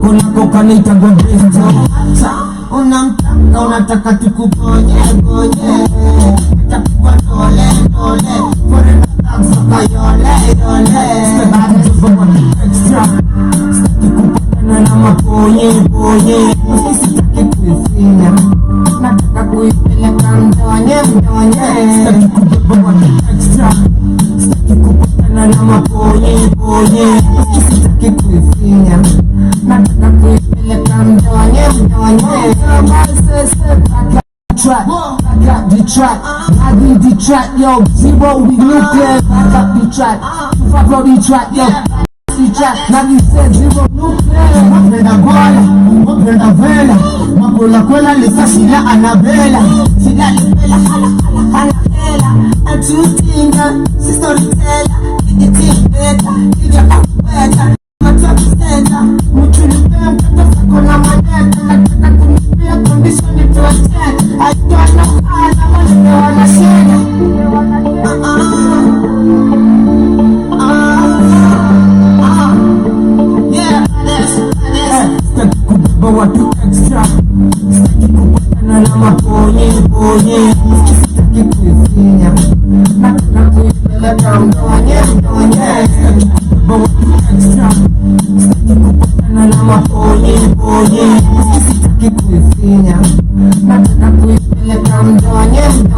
Kuna kokanita gobesto unamtaka unataka tukubonye bonye takuwa dole dole forever taksoka yole yole staki kubonye extra staki kupatana na maponye ponye sitaki kuifinya nataka kuipeleka mdonye mdonye staki kubonye extra staki kupatana na maponye ponye sitaki kuifinya nataka kuipeleka mdonye mdonye track, back up the track, I need the track, yo, zero, we nuclear, back up the track, follow the track, yo, the track, now you said zero nuclear, mapenda gola, mapenda vela, mabola kola lifasila anabela, sila libela, hala hela, atutinga, si storyteller, it better, it better, matatu center, muchulipea mkata sakona maneta, nataka kunipea condition to attack, I don't know how I wanna say yeah, staki kubeba watu extra, staki kupatana na maponye ponye, sitaki kuifinya, nataka kuipeleka mdonye mdonye, staki kubeba watu extra, staki kupatana na maponye ponye, sitaki kuifinya, nataka kuipeleka mdonye mdonye.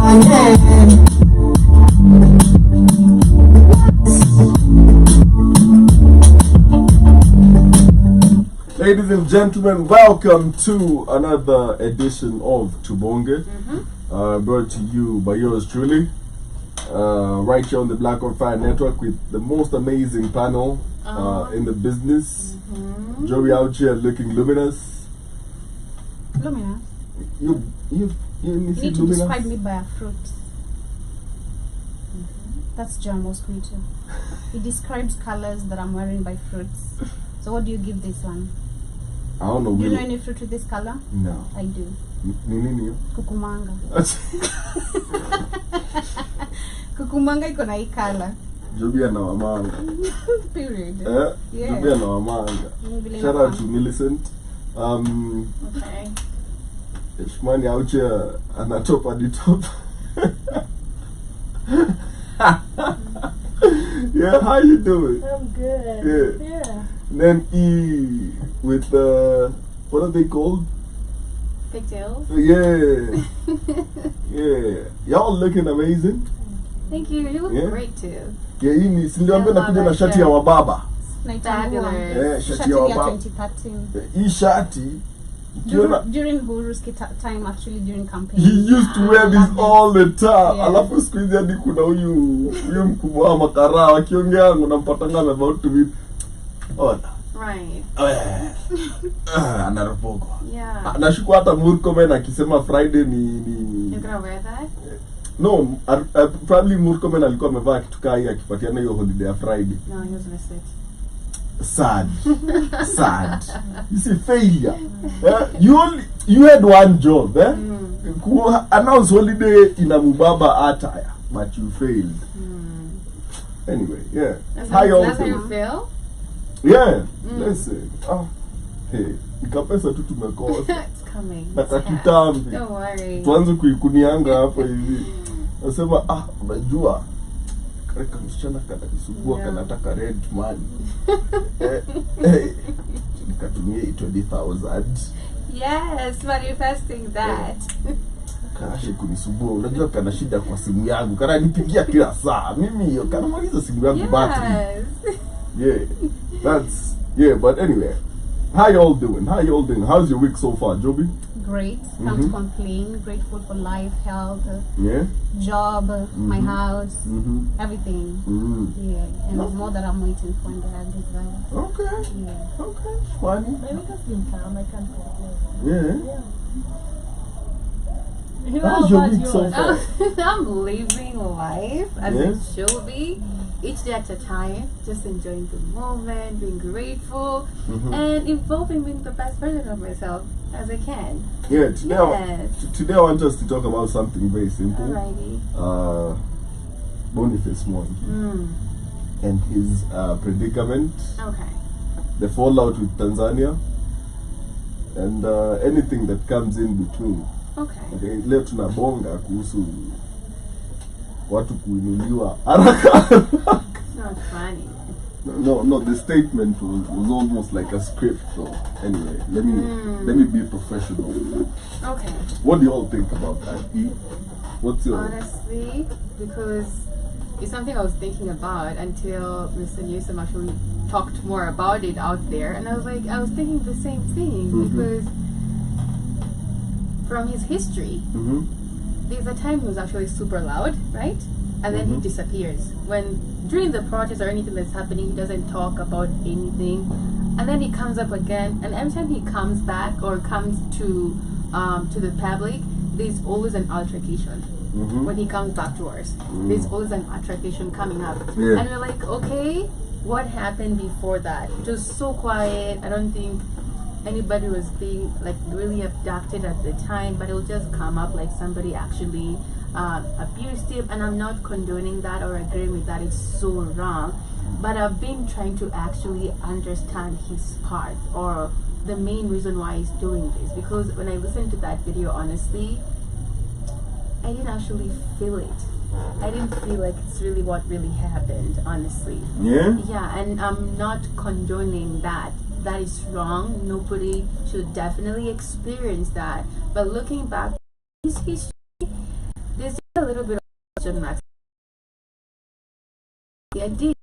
Ladies and gentlemen, welcome to another edition of Tubonge, brought to you by yours truly, right here on the Black on Fire Network with the most amazing panel in the business. Joey out here looking luminous. Luminous? You need to luminous? Describe me by a fruit. That's John Mosquito. He describes colors that I'm wearing by fruits. So what do you give this one? I don't know. Do you know any fruit with this color? No. I do. Nini? Kukumanga. Kukumanga iko na hii color. Joby ana wamanga. Period. Yeah. Joby ana wamanga. Shout out to Millicent. Okay. Shmani out here ana top at the top. Yeah, how you doing? I'm good. Yeah. Then E with what are they called? Pigtails. Yeah. Yeah. Y'all looking amazing. Thank you. You look great too. Yeah, hii ni sindiambia nakuja na shati ya wababa. Fabulous. Shati ya wababa. 2013. Hii shati during Huru's time, actually during campaign. He used to wear this all the time. Alafu siku hizi hadi kuna huyu mkubwa wa makara wakiongea unampatanga about to be right. Anarapoko. Yeah. Nashuku hata Murkomen akisema Friday ni You're gonna wear that? No, probably Murkomen alikuwa amevaa kitu kaa hii akipatiana hiyo holiday ya Friday. No, he was missed it. Sad. You see, failure. You had one job, announce holiday in a Mubaba attire, but you failed. Anyway, yeah. That's how you feel? Yeah. Listen. Hey, ikapesa tu tumekosa. It's coming. Nakakitambi. Don't worry. Tuanze kuikunianga hapa hivi. Nasema unajua kareka msichana kanakisugua kanataka red money. Nikatumia 20,000. Yes, manifesting that. Kanashe kunisubua. Unajua kana shida kwa simu yangu. Kana nipigia kila saa. Mimi hiyo kana maliza simu yangu battery. Yeah, but anyway. How y'all doing? How's your week so far, Joby? Great. Can't complain. Grateful for life, health, job, my house, everything. Yeah, and there's more that I'm waiting for in the desire. Okay. Yeah. Okay. Funny. My week has been calm. I can't complain. How's your week so far? I'm living life as it should be. Each day at a time, just enjoying the moment, being grateful, and evolving being the best version of myself as I can. Yeah, today I want us to talk about something very simple. Alrighty. Boniface Mwangi and his predicament. Okay. The fallout with Tanzania. and anything that comes in between. Okay. Leo tunabonga kuhusu watu kuinuliwa haraka. Not funny. No, the statement was almost like a script. So anyway, let me be professional. Okay. What do you all think about that? What's your Honestly, because it's something I was thinking about until Mr. Newsom actually talked more about it out there, and I was thinking the same thing because from his history, there's a time he was actually super loud, right? And then he disappears. During the protest or anything that's happening, he doesn't talk about anything. And then he comes up again, and every time he comes back or comes to the public, there's always an altercation. When he comes back to us, there's always an altercation coming up. Yeah. And we're like, okay, what happened before that? It was so quiet. I don't think anybody was being like really abducted at the time, but it'll just come up like somebody actually abused him. And I'm not condoning that or agreeing with that. It's so wrong. But I've been trying to actually understand his part or the main reason why he's doing this, because when I listened to that video, honestly, I didn't actually feel it. I didn't feel like it's really what really happened, honestly. Yeah? Yeah, and I'm not condoning that. That is wrong. Nobody should definitely experience that. But looking back, his history, there's just a little bit of question marks. I did.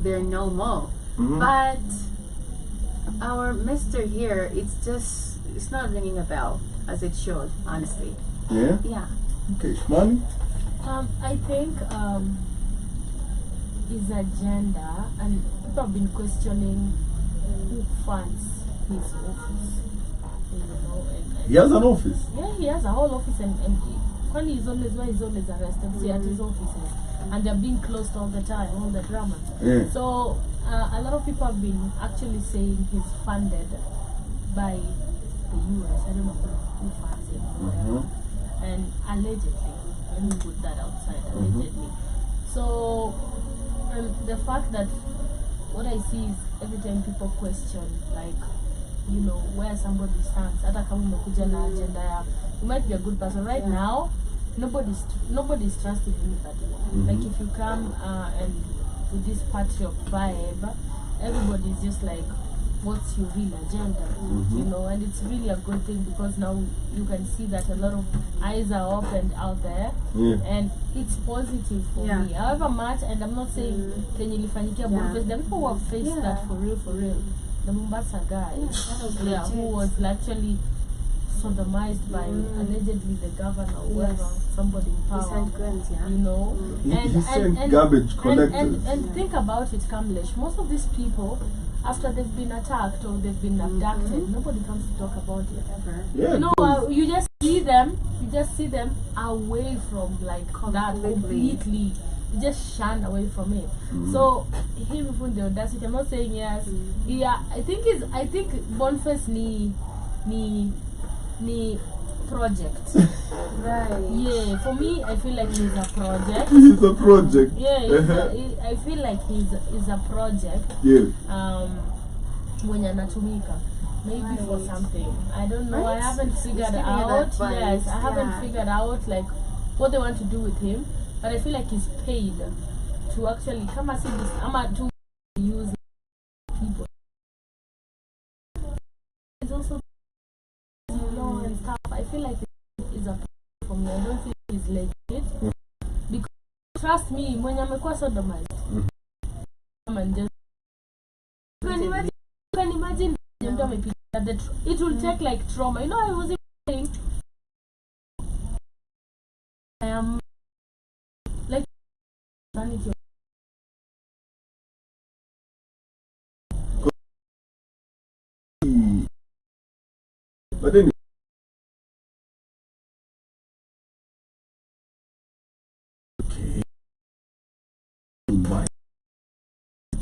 They're no more. But our Mr. here, it's not ringing a bell as it should, honestly. Yeah? Yeah. Okay, Shmani? I think his agenda, and people have been questioning who funds his office. You know, He has an office. yeah, he has a whole office, and when he's always arrested, see at his offices, and they're being closed all the time, all the drama. Yeah. So a lot of people have been actually saying he's funded by the US. I don't know who funds him, and allegedly, let me put that outside, allegedly. So the fact that what I see is every time people question, like, you know, where somebody stands, hata kama umekuja na agenda ya, you might be a good person right now. Nobody's trusting anybody. Like if you come and with this patriot vibe, everybody's just like, what's your real agenda? You know, and it's really a good thing because now you can see that a lot of eyes are opened out there, and it's positive for me. However much, and I'm not saying Kenya ilifanyikia Boniface, the people who have faced that for real. The Mombasa guy, who was actually sodomized by allegedly the governor or whoever, somebody in power. You know, He sent garbage collectors. And think about it, Kamlesh. Most of these people, after they've been attacked or they've been abducted, nobody comes to talk about it ever. Yeah, you know, you just see them away from like that completely. You just shun away from it. So him even the audacity, I'm not saying yes. Yeah, I think Boniface ni project. Right. Yeah, for me, I feel like he's a project. It's a project. Yeah, I feel like he's a project. Yeah. When anatumika, maybe for something. I don't know. Right. I haven't figured out. Yes, I haven't figured out like what they want to do with him. But I feel like he's paid to actually come and see this. To use people. It's also, you know, and stuff. I feel like it's a problem for me. I don't think it's legit. Because trust me, when amekuwa sodomized, and just you can imagine it will take like trauma. You know, I was saying I am like sanity. But anyway.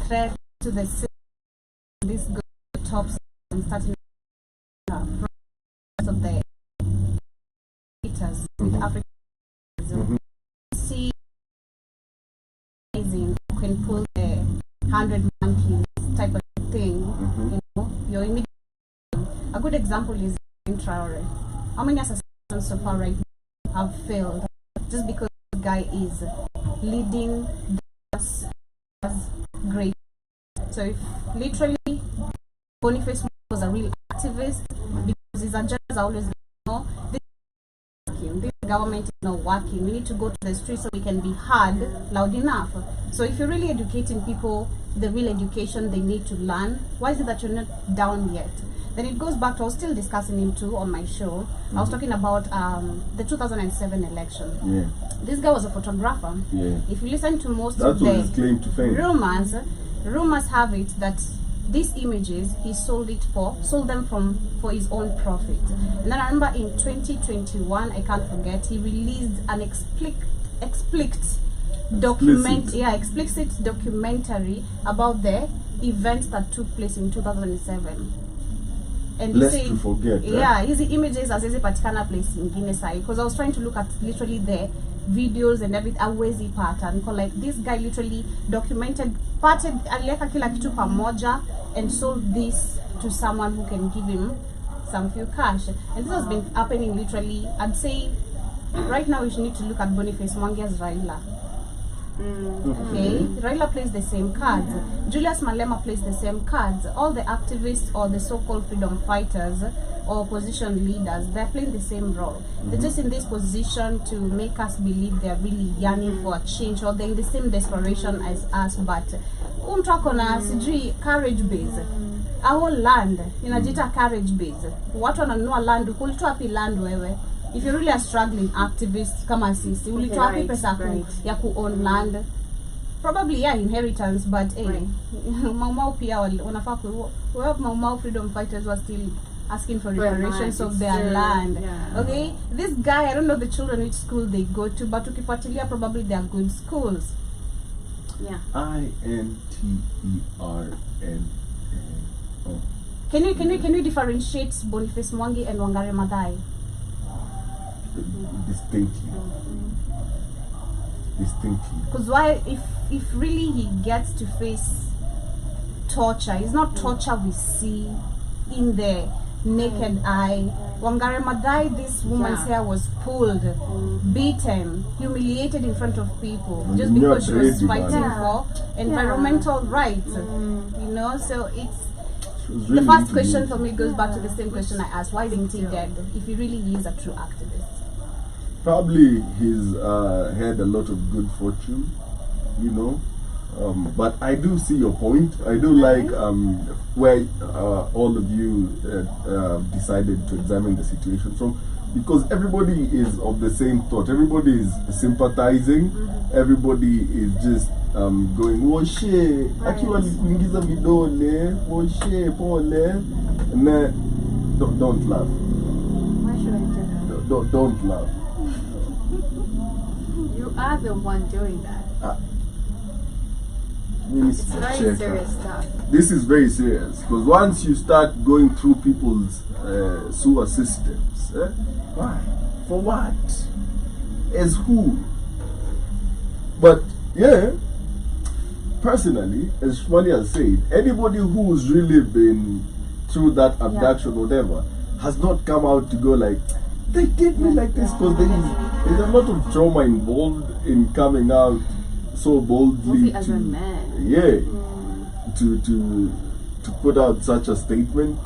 Threat to the system this go to the top and starting of the eaters with African see amazing can pull the 100 monkeys type of thing. You know, you're immediately a good example is Traore. How many assassinations so far right now have failed just because the guy is leading us as great? So if literally Boniface was a real activist, because his agendas are always, you know, this government is not working. We need to go to the streets so we can be heard loud enough. So if you're really educating people, the real education they need to learn, why is it that you're not down yet? Then it goes back to, I was still discussing him too on my show. I was talking about the 2007 election. Yeah. This guy was a photographer. Yeah. If you listen to most of the his claim to fame. Rumors have it that these images he sold them for his own profit. And then I remember in 2021, I can't forget, he released an explicit documentary about the events that took place in 2007. And lest to forget. Yeah, his images as a particular place in Guinness side, because I was trying to look at literally the videos and everything, awezi pattern. Like this guy literally documented, aliweka kila kitu pamoja and sold this to someone who can give him some few cash. And this has been happening literally, I'd say right now we should need to look at Boniface Mwangi as Raila. Okay, Raila plays the same cards. Julius Malema plays the same cards. All the activists or the so-called freedom fighters or opposition leaders, they're playing the same role. They're just in this position to make us believe they're really yearning for a change, or they're in the same desperation as us. But umtakona sijui carriage base, our land inajita carriage base. Watu wananunua land, kulitoa pi land wewe? If you're really a struggling activist, kama sisi, ulitoa wapi pesa ya ku own land? Probably inheritance, but Mau pia wanafaa ku Mau freedom fighters were still asking for reparations of their land. Yeah. Okay, this guy, I don't know the children which school they go to, but ukifuatilia probably they are good schools. Yeah. INTERNO. Can you differentiate Boniface Mwangi and Wangari Maathai? Distinctly. Because why, if really he gets to face torture, it's not torture we see in the naked eye. Wangari Maathai, this woman's hair was pulled, beaten, humiliated in front of people just because she was fighting for environmental rights. You know, so it's really the first question for me goes back to the same question I asked: why isn't he dead if he really is a true activist? Probably he's had a lot of good fortune, you know. But I do see your point. I do like where all of you decided to examine the situation from, because everybody is of the same thought. Everybody is sympathizing. Everybody is just going, "Washe, actually, kuingiza vidole, washe, pole," and then don't laugh. Why should I do that? Don't laugh. You are the one doing that. It's very serious stuff. This is very serious, because once you start going through people's sewer systems, why? For what? As who? But yeah, personally, as Shmali has said, anybody who's really been through that abduction or whatever has not come out to go like, they did me like this, because there's a lot of trauma involved in coming out so boldly as a man. To put out such a statement.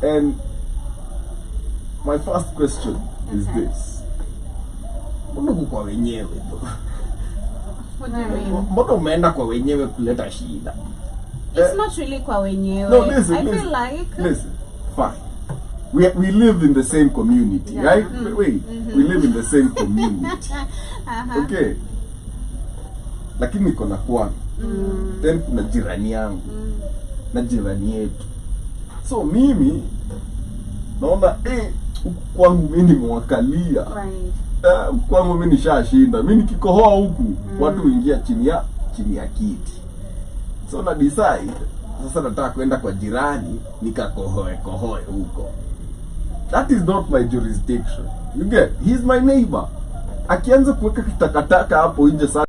And my first question is this: What do you mean? It's not really kwa wenyewe. No, listen, I feel like fine. We live in the same community, right? Wait, we live in the same community. Okay. Lakini kona kwangu, then kuna jirani yangu, na jirani yetu. So mimi naona kwangu mimi nimewakalia. Kwangu mimi nishashinda. Mimi nikikohoa huku, watu huingia chini ya kiti. So na decide sasa nataka kwenda kwa jirani nikakohoe huko. That is not my jurisdiction. You get? He's my neighbor. Akianza kuweka kitakataka hapo nje sasa.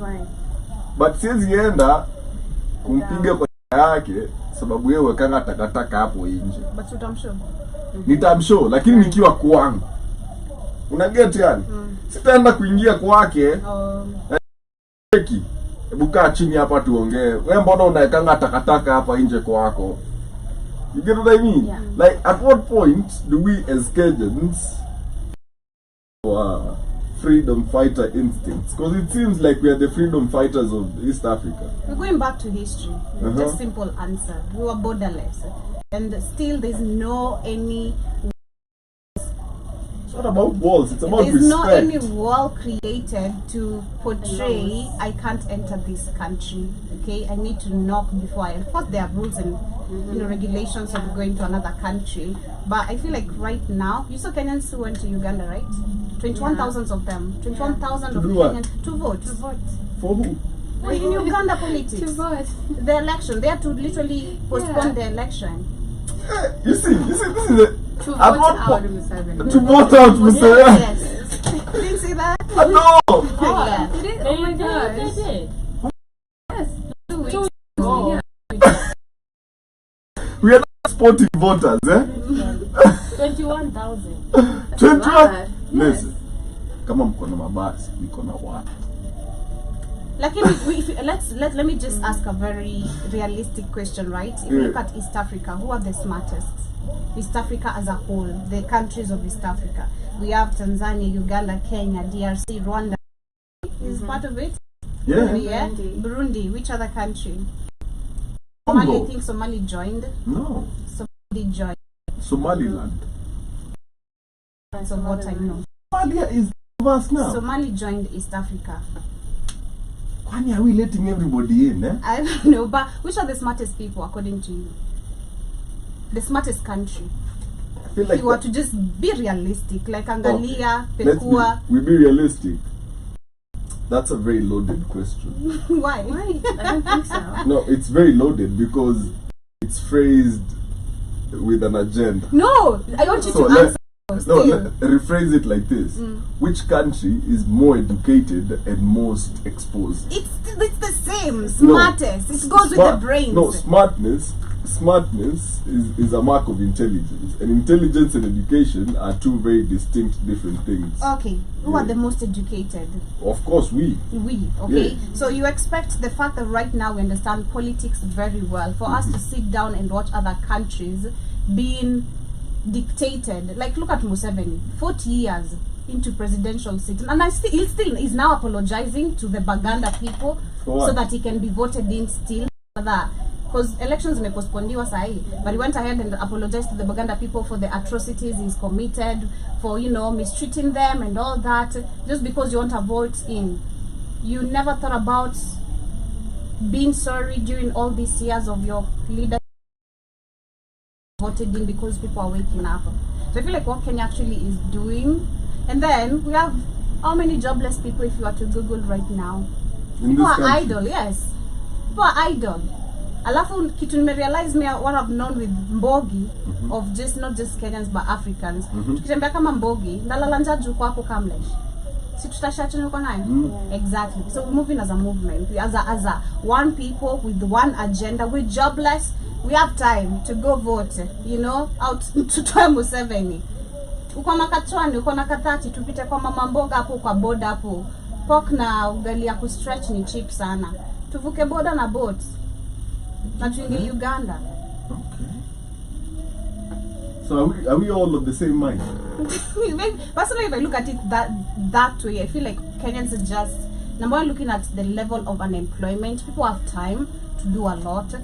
Right. But siwezi enda kumpiga kwa yake sababu yeye wekanga takataka hapo nje. But utamshow. Nitamshow lakini nikiwa kwangu. Una get yani? Sitaenda kuingia kwake. Hebu kaa chini hapa tuongee. Wewe mbona unaekanga takataka hapa nje kwako? You get what I mean? Yeah. Like, at what point do we as Kenyans freedom fighter instincts? Because it seems like we are the freedom fighters of East Africa. We're going back to history. Just simple answer. We were borderless, and still there's no any. It's not about walls. It's about There's respect. no any wall created to portray I can't enter this country. Okay, I need to knock before I. Of course, there are rules and regulations of going to another country. But I feel like right now, you saw Kenyans who went to Uganda, right? 21,000 of them. 21,000 To of do what? Kenyans to vote. To vote. For who? In Uganda politics. To vote. The election. They had to literally postpone the election. You see, this is the. To vote I'm not out Museveni. to vote out Museveni. Yes. Didn't see that? No. Yeah. Did it? Oh my They gosh. did. Yes. 2 weeks. Oh. Yeah. We are not sporting voters, eh? 21,000. 21. Bad. Listen. Kama mko na mabasi, niko na watu. Like let me just ask a very realistic question, right? If you look at East Africa, who are the smartest? East Africa as a whole, the countries of East Africa. We have Tanzania, Uganda, Kenya, DRC, Rwanda. Is part of it? Yeah. Yeah. Burundi. Burundi. Which other country? Congo. Somali. I think Somali joined. No. Somali joined. Somaliland. So what I know. Somalia is vast now. Somali joined East Africa. Why are we letting everybody in, eh? I don't know, but which are the smartest people according to you? The smartest country. I feel If like you were to just be realistic, like Angalia, Pekua. we be realistic. That's a very loaded question. Why? Why? I don't think so. No, it's very loaded because it's phrased with an agenda. No, I want you So to answer. no, rephrase it like this. Which country is more educated and most exposed? It's the same. Smartest. It goes with the brains. No, smartness is a mark of intelligence. And intelligence and education are two very distinct different things. Okay. Who are the most educated? Of course, we. We. Okay. Yeah. So you expect the fact that right now we understand politics very well for us to sit down and watch other countries being dictated. Like look at Museveni, 40 years into presidential seat, and he still is now apologizing to the Baganda people so that he can be voted in still. That because elections may postponed sahi, but he went ahead and apologized to the Baganda people for the atrocities he's committed, for mistreating them and all that, just because you want a vote in. You never thought about being sorry during all these years of your leadership voted in because people are waking up. So I feel like what Kenya actually is doing, and then we have how many jobless people if you are to Google right now? People are idle, yes. People are idle. Alafu kitu nimerealize me what I've known with Mbogi of just not just Kenyans but Africans. Tukitembea kama Mbogi, ndalala njaa juu kwako Kamlesh. Si tutashacha nuko nayo? Exactly. So we're moving as a movement. As a one people with one agenda. We're jobless. We have time to go vote, out to try Museveni. Uko na Kachwani, uko na Kathati, tupite kwa mama mboga hapo kwa boda hapo. Pork na ugali ya kustretch ni cheap sana. Tuvuke boda na boat. Na tuingie Uganda. Okay. So are we all of the same mind? Personally, if I look at it that way, I feel like Kenyans are just number one, looking at the level of unemployment. People have time to do a lot.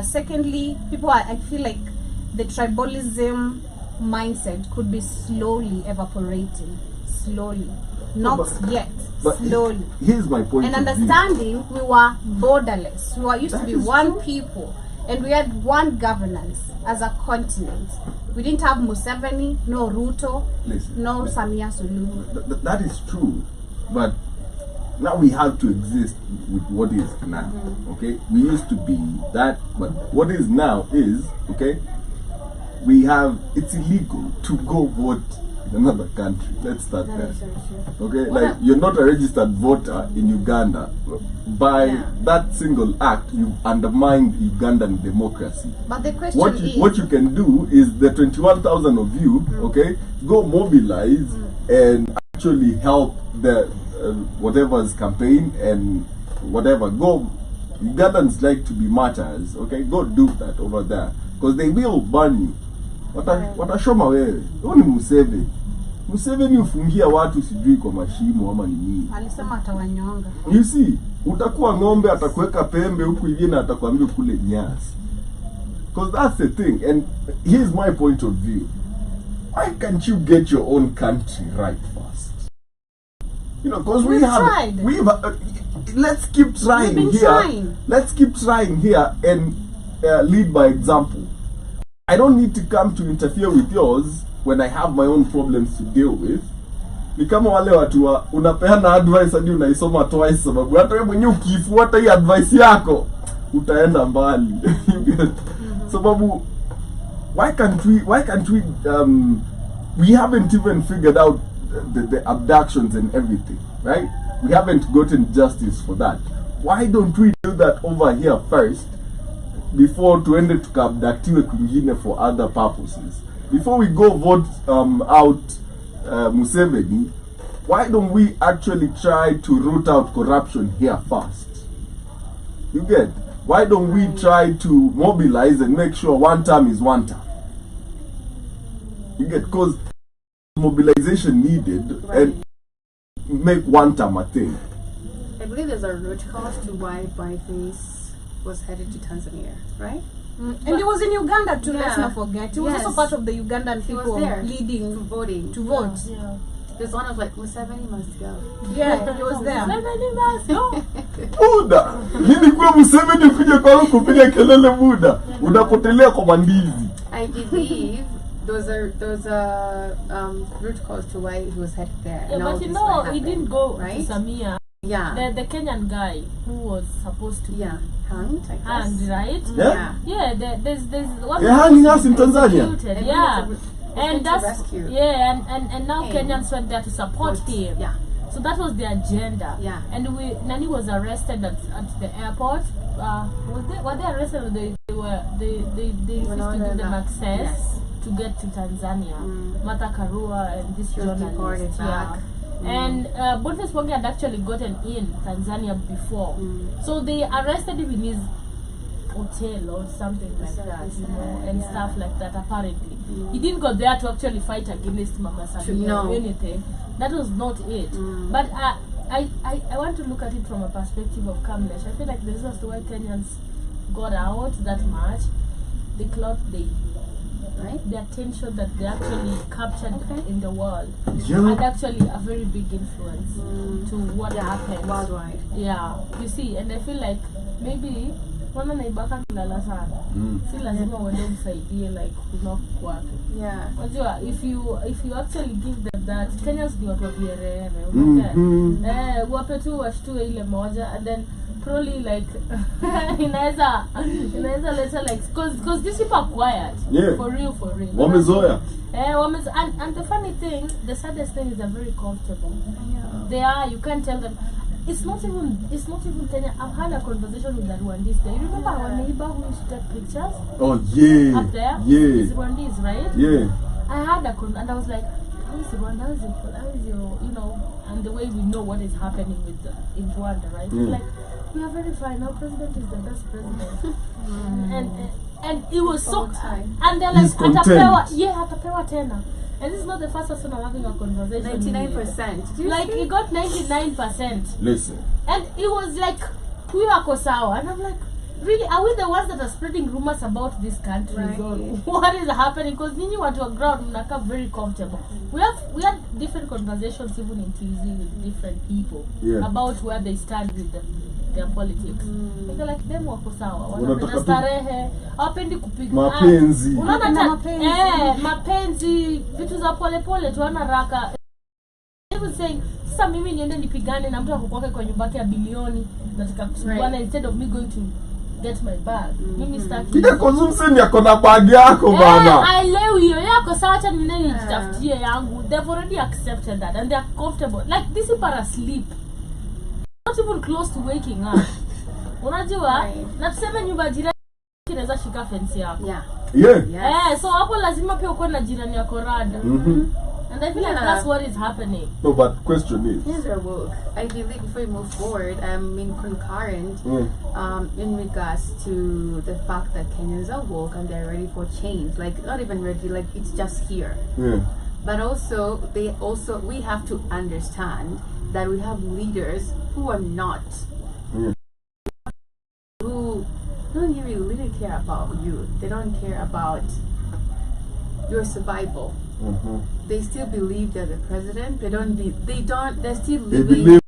Secondly, I feel like the tribalism mindset could be slowly evaporating. Slowly. Not yet. But slowly. Here's my point. And understanding we were borderless. We used to be one people. And we had one governance as a continent. We didn't have Museveni, no Ruto, no Samia Suluhu. That is true. But now we have to exist with what is now. Okay, we used to be that, but what is now is, okay, it's illegal to go vote in another country. Let's start there. Okay, like you're not a registered voter in Uganda. By that single act, you undermined Ugandan democracy. But the question What you can do is the 21,000 of you, okay, go mobilize and actually help the whatever's campaign and whatever. Go, Ugandans like to be martyrs, okay? Go do that over there, because they will burn you. Watashoma wewe. Huyo ni Museveni ufungia watu sijui kwa mashimo ama ni nini. Alisema atawanyonga. You see, utakuwa ng'ombe atakuweka pembe huku ingine atakwambia kule nyasi. Because that's the thing, and here's my point of view. Why can't you get your own country right first? You know, because let's keep trying here. Let's keep trying here and lead by example. I don't need to come to interfere with yours when I have my own problems to deal with. Ni kama wale watu wa unapeana advice hadi unaisoma twice, sababu hata wewe mwenyewe ukifuata hii advice yako utaenda mbali. Sababu why can't we we haven't even figured out the abductions and everything, right? We haven't gotten justice for that. Why don't we do that over here first before tuende tukabductiwe kwingine for other purposes? Before we go vote out Museveni, why don't we actually try to root out corruption here first? You get? Why don't we try to mobilize and make sure one term is one term? You get? Because mobilization needed and make one term a thing. I believe there's a root cause to why Boniface was headed to Tanzania, right? And he was in Uganda too, let's not forget. He was also part of the Ugandan He people was there leading to voting. to vote. Yeah. There's one of like, Museveni must go. Yeah, he was there. Museveni must go. Buda, hili kwa Museveni kuja kwa kupiga kelele Buda, unapotelea kwa mandizi. I believe those are root cause to why he was headed there. Yeah, but you know, he didn't go right? to Samia. Yeah. The Kenyan guy who was supposed to be hanged, I guess. hanged, right? Yeah. Yeah, there's one. They're hanging us in Tanzania. Executed, yeah. And that's rescue. and now Kenyans went there to support him. Yeah. So that was the agenda. Yeah. And Nani was arrested at the airport. Were they arrested or they refused to give them access to get to Tanzania? Martha Karua and this journalist. Yeah. And Boniface Mwangi had actually gotten in Tanzania before. So they arrested him in his hotel or something like that, you know, and stuff like that apparently. He didn't go there to actually fight against Mama Samia or anything. That was not it. But I want to look at it from a perspective of calmness. I feel like the reason why Kenyans got out that much, the clout the attention that they actually captured in the world had actually a very big influence to what happened worldwide. Yeah, you see, and I feel like maybe wana naibaka kilala sana. Si lazima uende umsaidie like kunok kwake. Yeah. Unajua, if you actually give them that, Kenyans ni watu wa vierere, unajua. Wape tu washtue ile moja and then probably like inaweza later like because these people are quiet. Yeah. For real. Wamezoea. And the funny thing, the saddest thing is they're very comfortable. Yeah. They are, you can't tell them. It's not even Kenya. I've had a conversation with the Rwandese there. You remember our neighbor who used to take pictures? Oh yeah. Up there? Yeah. It's Rwandese, right? Yeah. I had a and I was like, how is Rwanda? How is your, you know, and the way we know what is happening in Rwanda, right? It's like, we are very fine. Our president is the best president. And it was so and they're like atapewa tena. And this is not the first person I'm having a conversation 99%. Like he got 99%. Listen. And it was like we were sawa. And I'm like, really, are we the ones that are spreading rumors about this country? Right. What is happening? Because nini watu wa ground mnakaa very comfortable. We had different conversations even in TZ with different people about where they stand with their politics. They're like them wako sawa. Wanapenda starehe, hawapendi kupiga mapenzi. Unaona mapenzi, vitu za pole tu ana raka. He was saying sasa mimi niende nipigane na mtu akokwake kwa nyumba yake ya bilioni nataka kusubwana instead of me going to get my bag. Mimi staki. Kika kuzumsini yako na bag yako bana. Ailewi hiyo yako sawa, acha mimi nijitafutie yangu. They've already accepted that and they're comfortable. Like this is para sleep. Not even close to waking up. Unajua? Na tuseme nyumba jirani inaweza shika fence yako. Yeah. So hapo lazima pia uko na jirani yako rada. And I feel like that's what is happening. No, but question is, here's our work. I believe before we move forward, in concurrent in regards to the fact that Kenyans are woke and they're ready for change. Like not even ready, like it's just here. Yeah. But also we have to understand that we have leaders who are not. Who don't really care about you. They don't care about your survival. They still believe they're the president. They're still living. They believe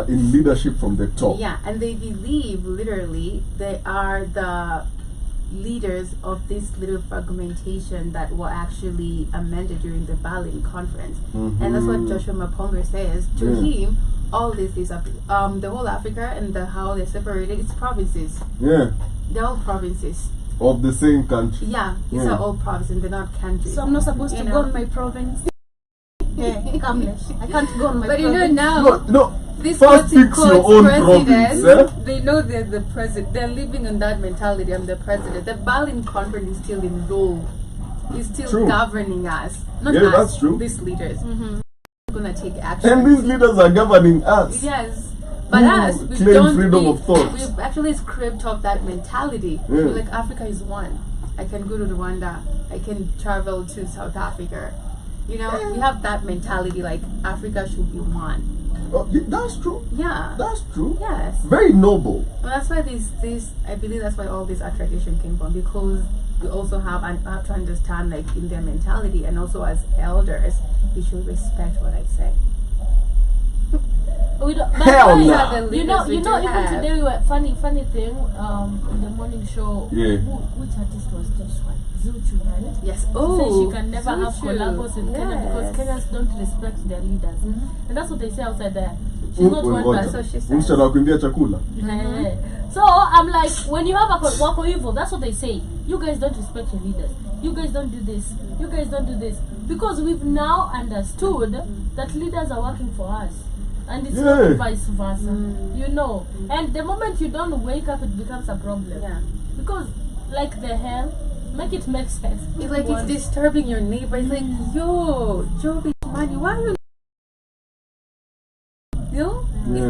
in leadership from the top. Yeah, and they believe literally they are the leaders of this little fragmentation that were actually amended during the Berlin conference. And that's what Joshua Maponga says. To him, all this is the whole Africa and how they're separated, it's provinces. Yeah. They're all provinces. Of the same country. Yeah, these are all provinces and they're not countries. So I'm not supposed to go on my province. I can't go on my but province. You know now, no. This First fix your own province. They know they're the president. They're living on that mentality. I'm the president. The Berlin conference is still in role. Is still governing us. Not us, that's true. These leaders. Gonna take action. And these leaders are governing us. Yes. But us, we claim don't freedom of thought. We've actually scraped off that mentality. We're like, Africa is one. I can go to Rwanda. I can travel to South Africa. You know, we have that mentality like Africa should be one. Oh, that's true. Yeah. That's true. Yes. Very noble. Well, that's why I believe that's why all this tradition came from, because we also have to understand like in their mentality, and also as elders, we should respect what I say. We don't, Hell no. You know, even today we were funny thing in the morning show. Yeah. Which artist was this one? Zuchu, right? Yes. Oh, she can never have collabos in Kenya because Kenyans don't respect their leaders, and that's what they say outside there. She's not one person. So she says. So I'm like, when you have a wako evil, that's what they say. You guys don't respect your leaders. You guys don't do this. You guys don't do this, because we've now understood that leaders are working for us. And it's not vice versa, you know. And the moment you don't wake up, it becomes a problem. Yeah. Because, like the hell, make it make sense. It's like it's disturbing your neighbor. It's like, yo, Joby, money, why are you? You know?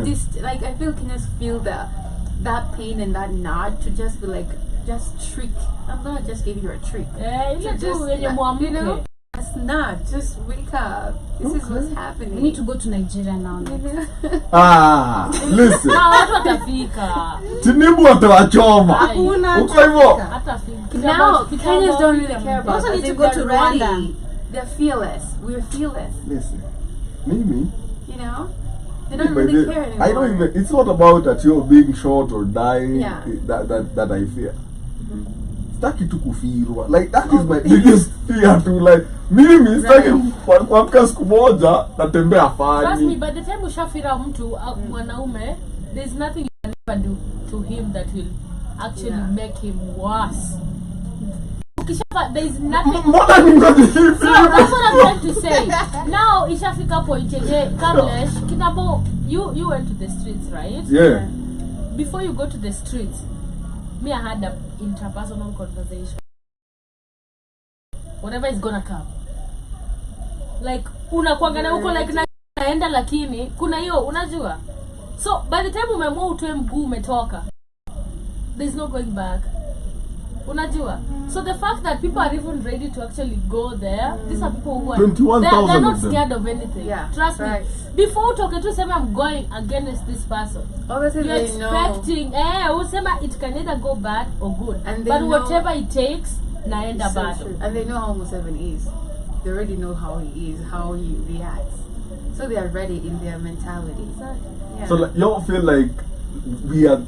It's this, like, I feel Kenyans feel that pain and that nod to just be like, just trick. I'm not just giving you a trick. You know? It's not. Just wake up. This is what's happening. We need to go to Nigeria now. Listen. Tinubu atawachoma. Uko hivyo. Now, Kenyans don't really care about us. We also need to go to Rwanda. They're fearless. We're fearless. Listen. Mimi. You know? They don't really care anymore. I don't even, it's not about that you're being shot or dying that I fear. Staki tu kufirwa. Like that is my biggest fear to like mimi staki kuamka siku moja natembea fani. Trust me, by the time ushafira mtu mwanaume, there's nothing you can ever do to him that will actually make him worse. There's nothing. More than you got to So that's what I'm trying to say. Now ishafika point Kamlesh Kinabo, you went to the streets, right? Yeah. Before you go to the streets, me I had an interpersonal conversation. Whatever is gonna come. Like unakuangana huko like naenda lakini kuna hiyo unajua. So by the time umeamua utoe mguu umetoka, there's no going back. Unajua. So the fact that people are even ready to actually go there, these are people who are they're not scared of anything. Yeah, trust me. Before talking to say I'm going against this person, obviously you're expecting it can either go bad or good. And but whatever it takes, naenda bad. And they know how Museveni is. They already know how he is, how he reacts. So they are ready in their mentality. Yeah. So like, you don't feel like we are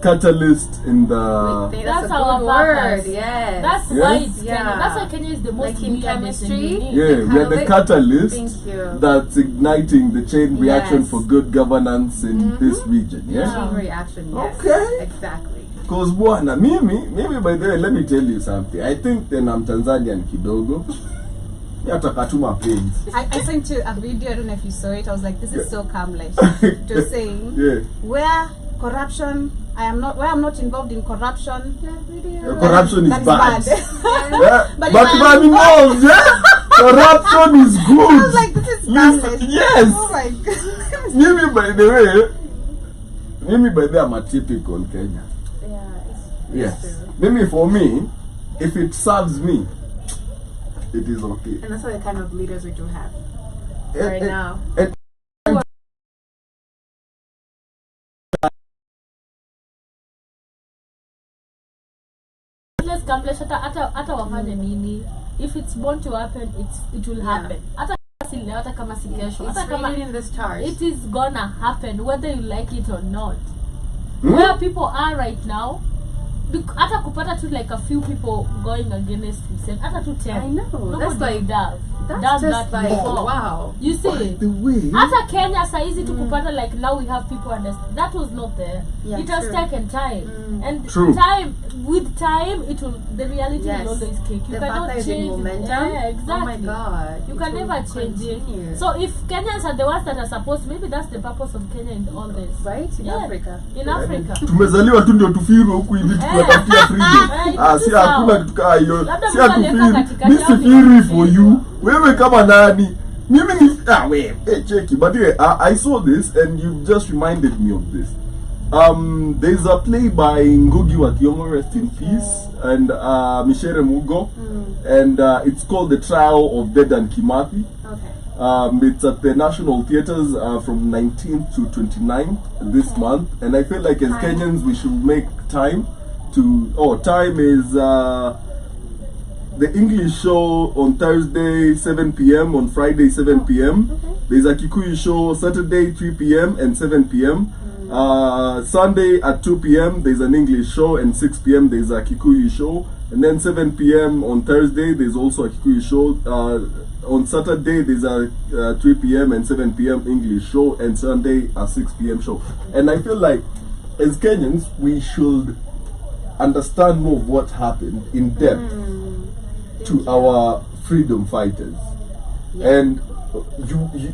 catalyst in the. That's a our good purpose. word. Yes. That's Yes. why it's Yeah. Kenya. That's why Kenya is the most Like in unique chemistry. and unique. Yeah, we are the catalyst Thank you. that's igniting the chain reaction Yes. for good governance in this region. Yeah. Chain reaction. Yes. Okay. Exactly. Because bwana, mimi by the way, let me tell you something. I think then I'm Tanzanian kidogo. Hata katuma pains. I sent you a video, I don't know if you saw it. I was like, this is so calmless. Just saying, Yeah. where corruption, where I'm not involved in corruption. Corruption is That is bad. bad. Yeah. But But if if I'm I'm involved, yeah. Corruption is good. I was like, this is calmless. Yes. Oh my God. Mimi by the way, I'm a typical Kenya. Yeah. It's Yes. true. Maybe for me, if it serves me, it is okay. And that's the kind of leaders we do have Eh, right eh, now. eh, Let's accomplish hata wafanye nini. If it's born to happen, it will happen. Hata si leo, hata kama si kesho, It's hata kama written in the stars. it is gonna happen whether you like it or not. Hmm? Where people are right now, hata kupata tu like a few people going against himself, hata tu 10. I know. Nobody That's like does That's that just like before. wow. You by see, the way, hata Kenya saizi tu kupata like now we have people understand. That was not there. Yeah, It has true. taken time, and True. with time it will, the reality Yes. will always kick. You The cannot factor is in change it. momentum. Yeah, exactly. Oh my God. You It can will never change continue. it. So if Kenyans are the ones that are supposed, maybe that's the purpose of Kenya in all this. Right? In Yeah. Africa. In Africa. tumezaliwa tu ndio tufirwe huku hivi tukatafutia freedom. Si hakuna kitu kaa hiyo. Labda Si mtu aliweka hatufiri. katikati Mimi yao sifiri ni for freedom. you. Wewe kama nani? Mimi ni wewe cheki. But yeah, I saw this and you just reminded me of this. There's a play by Ngugi wa Thiong'o, rest in peace, and Michere Mugo, and it's called The Trial of Dedan Kimathi. Okay. It's at the National Theatres from 19th to 29th this month, and I feel like as Kenyans we should make time to. Time is the English show on Thursday 7 p.m. on Friday 7 p.m. There's a Kikuyu show Saturday 3 p.m. and 7 p.m. Sunday at 2 p.m. there's an English show, and 6 p.m. there's a Kikuyu show, and then 7 p.m. on Thursday there's also a Kikuyu show. On Saturday there's a 3 p.m. and 7 p.m. English show, and Sunday a 6 p.m. show. And I feel like as Kenyans we should understand more of what happened in depth to our freedom fighters. And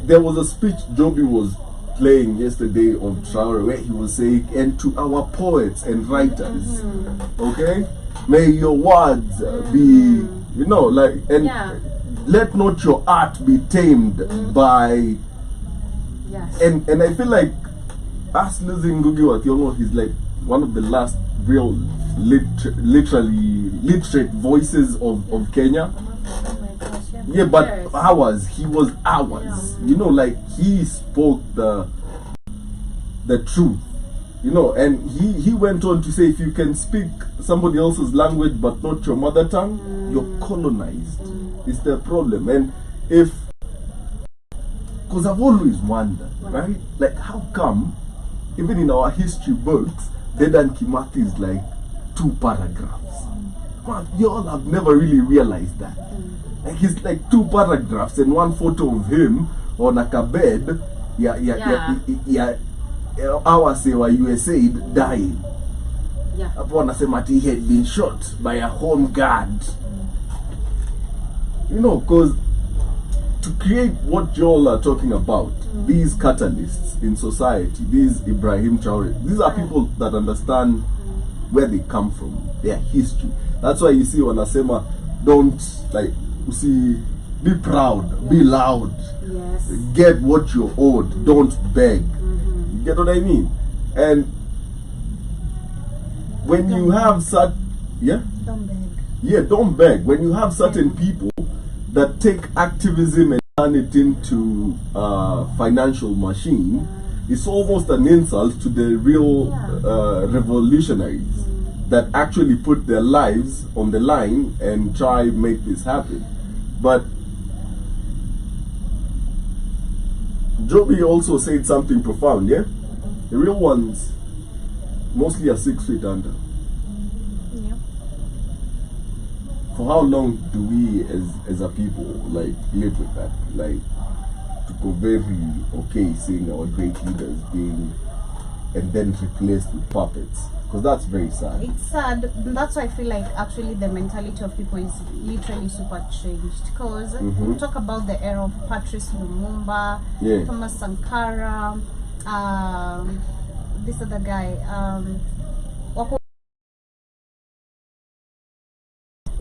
there was a speech Joby was playing yesterday on Traore where he was saying, and to our poets and writers, okay, may your words be, let not your art be tamed by. Yes. And I feel like us losing Ngugi wa Thiong'o, he's like one of the last real literally literate voices of Kenya. Oh my gosh. Yeah. Yeah, but Yes. ours, he was ours. You know, like he spoke the truth. You know, and he went on to say, if you can speak somebody else's language but not your mother tongue, you're colonized. It's the problem. And because I've always wondered, right? Like, how come, even in our history books, Dedan Kimathi is like 2 paragraphs? Man, you all have never really realized that. Like, he's like 2 paragraphs and 1 photo of him on a bed. Our say wa USAID dying. Yeah. Hapo wanasema ati he had been shot by a home guard. You know, because to create what you all are talking about, these catalysts in society, these Ibrahim Traore, these are people that understand where they come from, their history. That's why you see wanasema, don't, like, you see, be proud, be loud, Yes. get what you're owed, don't beg. You get what I mean? And when you have such, Don't beg. don't beg. When you have certain people that take activism and turn it into a financial machine, it's almost an insult to the real revolutionaries that actually put their lives on the line and try make this happen. But Joby also said something profound, yeah? The real ones mostly are 6 feet under. Yeah. For how long do we as a people like live with that? Like to go very okay seeing our great leaders being and then replaced with puppets? Because that's very sad. It's sad. That's why I feel like actually the mentality of people is literally super changed. Because we talk about the era of Patrice Lumumba, Yeah. Thomas Sankara, this other guy,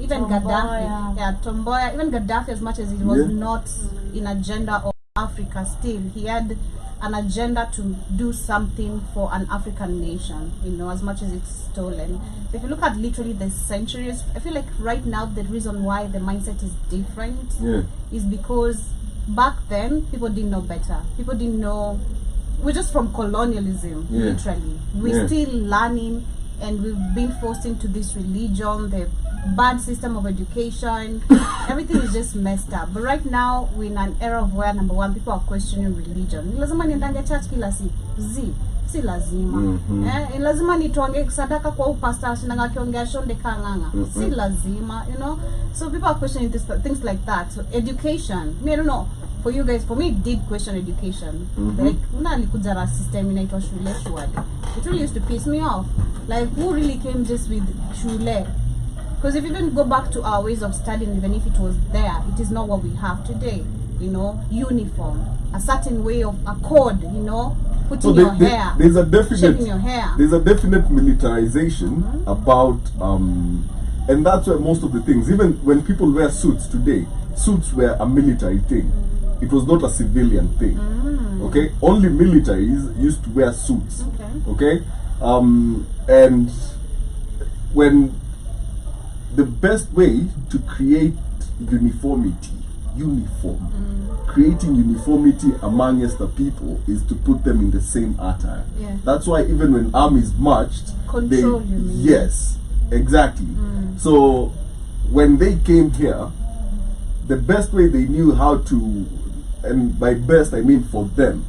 even Tomboya. Gaddafi. Yeah, Tomboya. Even Gaddafi, as much as it was Yeah. not in agenda of Africa, still he had an agenda to do something for an African nation, you know, as much as it's stolen. If you look at literally the centuries, I feel like right now the reason why the mindset is different Yeah. is because back then people didn't know better. People didn't know. We're just from colonialism, Yeah. literally. We're Yeah. still learning, and we've been forced into this religion, the bad system of education. Everything is just messed up. But right now we're in an era of where, number one, people are questioning religion. Lazima niendange church kila siku. Si lazima. Lazima nitoange sadaka kwa upasta shinanga kiongea shonde kanganga. Si lazima, you know. So people are questioning things like that. So education, I don't know. For you guys, for me, it did question education. Like, unalikuja system inaitwa shule shwali. It really used to piss me off. Like, who really came just with shule? Because if you even go back to our ways of studying, even if it was there, it is not what we have today. You know, uniform, a certain way of a code. You know, putting your hair, there's a definite, shaping your hair. There's a definite militarization about, and that's where most of the things, even when people wear suits today, suits were a military thing. It was not a civilian thing. Okay, only militaries used to wear suits. Okay, and when the best way to create creating uniformity amongst the people is to put them in the same attire. Yeah. That's why even when armies marched, Control, you mean? yes, exactly. So when they came here, the best way they knew how to, and by best I mean for them,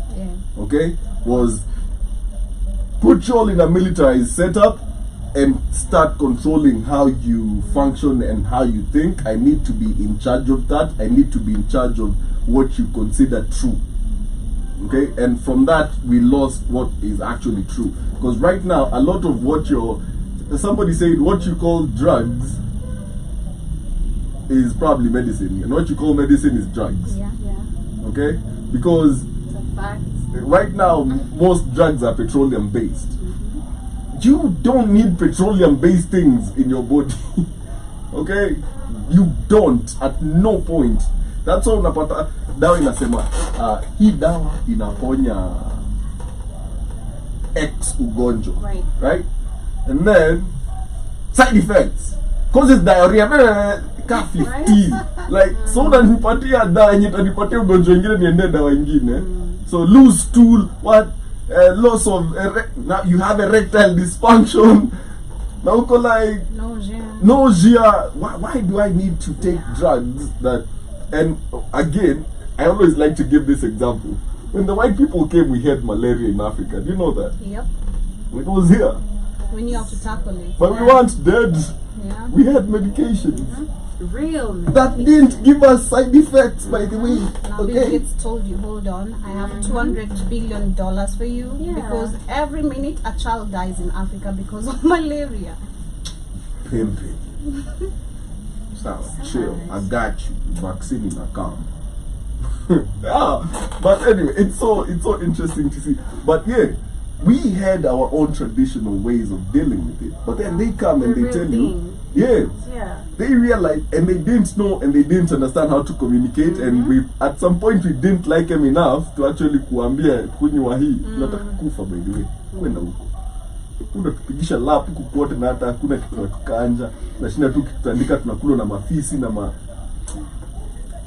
okay, was put you all in a militarized setup and start controlling how you function and how you think. I need to be in charge of that. I need to be in charge of what you consider true. Okay, and from that we lost what is actually true. Because right now, a lot of what somebody said, what you call drugs is probably medicine, and what you call medicine is drugs. Yeah. Okay, because It's a fact. right now most drugs are petroleum based. You don't need petroleum based things in your body. Okay, you don't, at no point. That's why unapata dawa inasema hii dawa inaponya X ugonjwa, right? And then side effects, causes diarrhea, ka 15. Like, so unanipatia dawa yenye itanipatia ugonjwa ingine niende dawa ingine. So loose stool, what? Loss of now you have erectile dysfunction. Now uko like nausea. Why do I need to take drugs that? And again, I always like to give this example. When the white people came, we had malaria in Africa. Do you know that? Yep. It was here. We knew how to tackle it. But we weren't dead. Yeah. We had medications. Real That didn't give us side effects, by the way. Now Bill Okay. Gates told you, hold on, I have $200 billion for you, because every minute a child dies in Africa because of malaria. Pimping. So, chill. I got you. Vaccine in a calm. Yeah. But anyway, it's so interesting to see. But yeah, we had our own traditional ways of dealing with it. But then they come and The they real tell thing. you, yeah. They realize, and they didn't know, and they didn't understand how to communicate, and we at some point we didn't like him enough to actually kuambia kunywa hii nataka kufa, by the way, kwenda huko unatupigisha lap huku kote na hata hakuna kitu na kukanja na shinda tu kitandika tunakula na mafisi na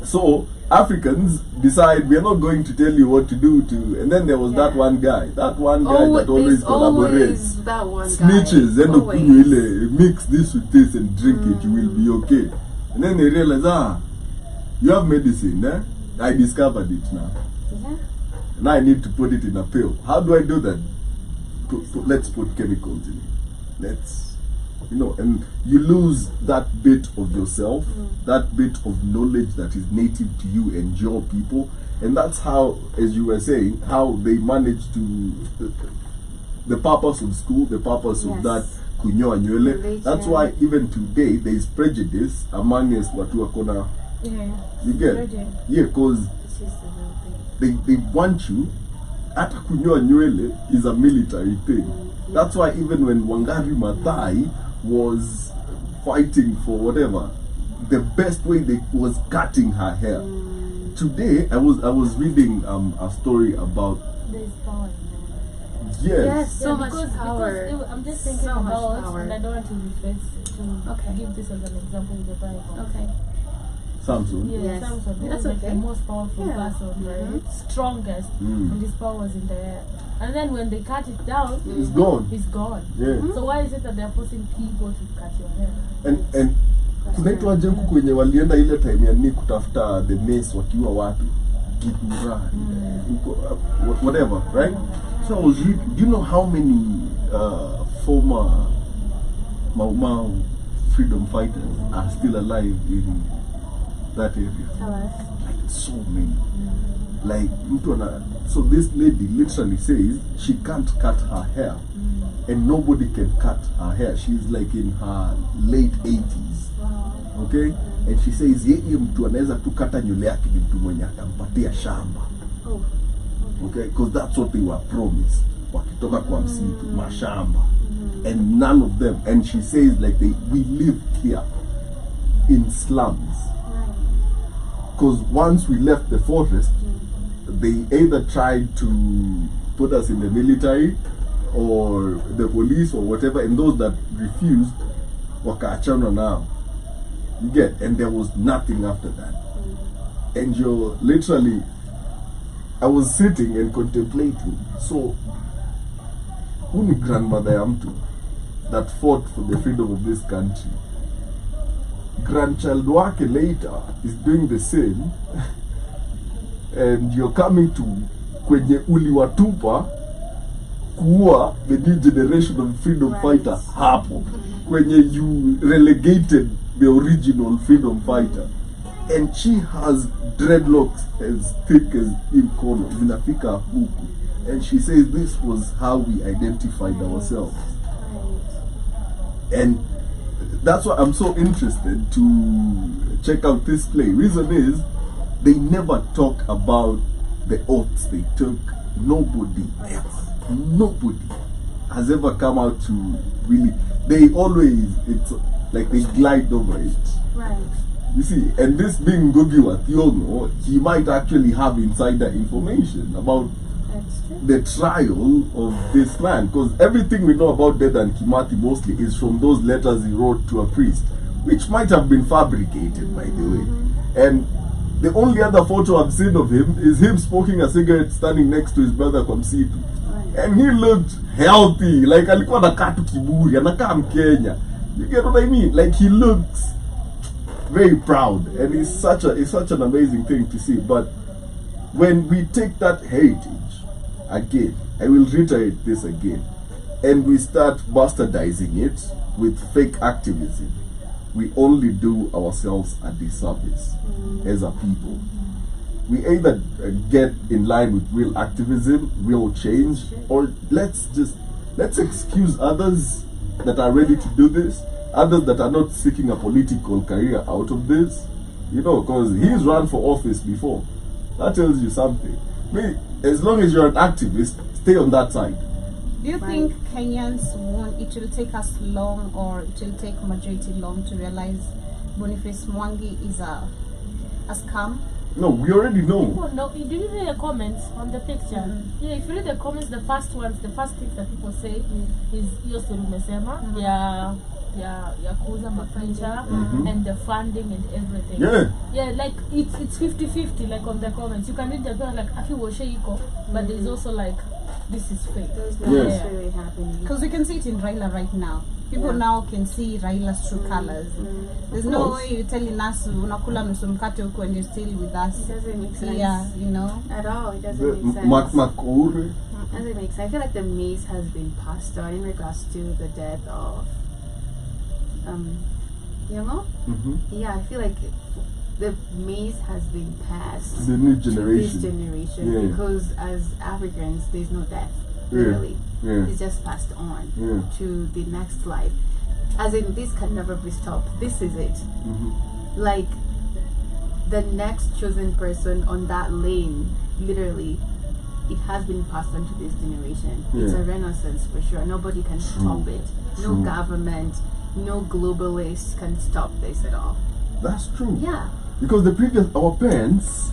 so Africans decide we are not going to tell you what to do to, and then there was that one guy that always collaborates, that one snitches, and mix this with this and drink it, you will be okay. And then they realize, you have medicine, eh? I discovered it now. Yeah. Now I need to put it in a pill. How do I do that? let's put chemicals in it. Let's, and you lose that bit of yourself, that bit of knowledge that is native to you and your people. And that's how, as you were saying, how they manage to, the purpose of school, the purpose of that kunyoa nywele. That's why even today there is prejudice among us watu wakona. You get? Yeah, because they want you. Hata kunyoa nywele is a military thing. That's why even when Wangari Maathai was fighting for whatever, the best way they was cutting her hair. Today I was reading a story about There's power. Yes, so Yeah, much power. Because I'm just thinking So much about, power. and I don't want to give this as an example with the Bible. Okay. Samson. Yeah, Yes. Samson. He That's was like okay. the most powerful Yeah. person, right? Strongest, Mm. and his power was in the air. And then when they cut it down, It's gone. it's gone. Yeah. So why is it that they're forcing people to cut your hair? And kunaitwa jengo kwenye walienda ile time ya ni kutafuta the mace wakiwa watu Gidura, whatever, right? So I was reading, do you know how many former Mau freedom fighters are still alive in that area? Tell us. Like so many. Like so this lady literally says she can't cut her hair, and nobody can cut her hair. She's like in her late 80s. Okay, and she says yeye mtu anaweza tu kata nywele yake ni mtu mwenye atampatia shamba. Okay, because that's what they were promised wakitoka kwa msitu, mashamba. And none of them, and she says like we live here in slums, because once we left the forest, they either tried to put us in the military or the police or whatever, and those that refused wakaachana now. You get, and there was nothing after that. And you're literally, I was sitting and contemplating. So, who ni grandmother ya mtu that fought for the freedom of this country? Grandchild wake later is doing the same, and you're coming to kwenye uliwatupa kuua the new generation of freedom fighter hapo kwenye you relegated the original freedom fighter, and she has dreadlocks as thick as mkono zinafika huku, and she says this was how we identified ourselves. And that's why I'm so interested to check out this play. Reason is they never talk about the oaths they took. Nobody has ever come out to really, they always, it's like they glide over it. Right. You see, and this being Ngugi wa Thiong'o, he might actually have insider information about the trial of this man, because everything we know about Dedan Kimathi mostly is from those letters he wrote to a priest, which might have been fabricated, by the way. And the only other photo I've seen of him is him smoking a cigarette standing next to his brother kwa msitu. And he looked healthy, like alikuwa anakaa tu kiburi, anakaa Mkenya. You get what I mean? Like he looks very proud, and it's such an amazing thing to see. But when we take that heritage again, I will reiterate this again, and we start bastardizing it with fake activism, we only do ourselves a disservice as a people. We either get in line with real activism, real change, or let's excuse others that are ready to do this, others that are not seeking a political career out of this, because he's run for office before. That tells you something. As long as you're an activist, stay on that side. Do you think Kenyans it will take us long, or it will take majority long to realize Boniface Mwangi is a scam? No, we already know. People know. Did you read the comments on the picture? Yeah, if you read the comments, the first things that people say is hiyo story umesema ya kuuza mapicha and the funding and everything. Yeah, like it's 50-50, like on the comments. You can read the like aki woshe iko, but there's also like this is fake. There's not really happening. Because we can see it in Raila right now. People now can see Raila's true colors. There's no way you're telling us unakula nusu mkate huku and you're still with us. It doesn't make sense. Yeah, At all, it doesn't make sense. Makure. As it makes, I feel like the maize has been passed on in regards to the death of, Yeah, I feel like the maize has been passed The new to generation. this generation because as Africans, there's no death. Literally, it's just passed on to the next life. As in, this can never be stopped. This is it. Like the next chosen person on that lane, literally, it has been passed on to this generation. It's a renaissance for sure. Nobody can stop it. No government, no globalist can stop this at all. That's true. Yeah. Because our parents,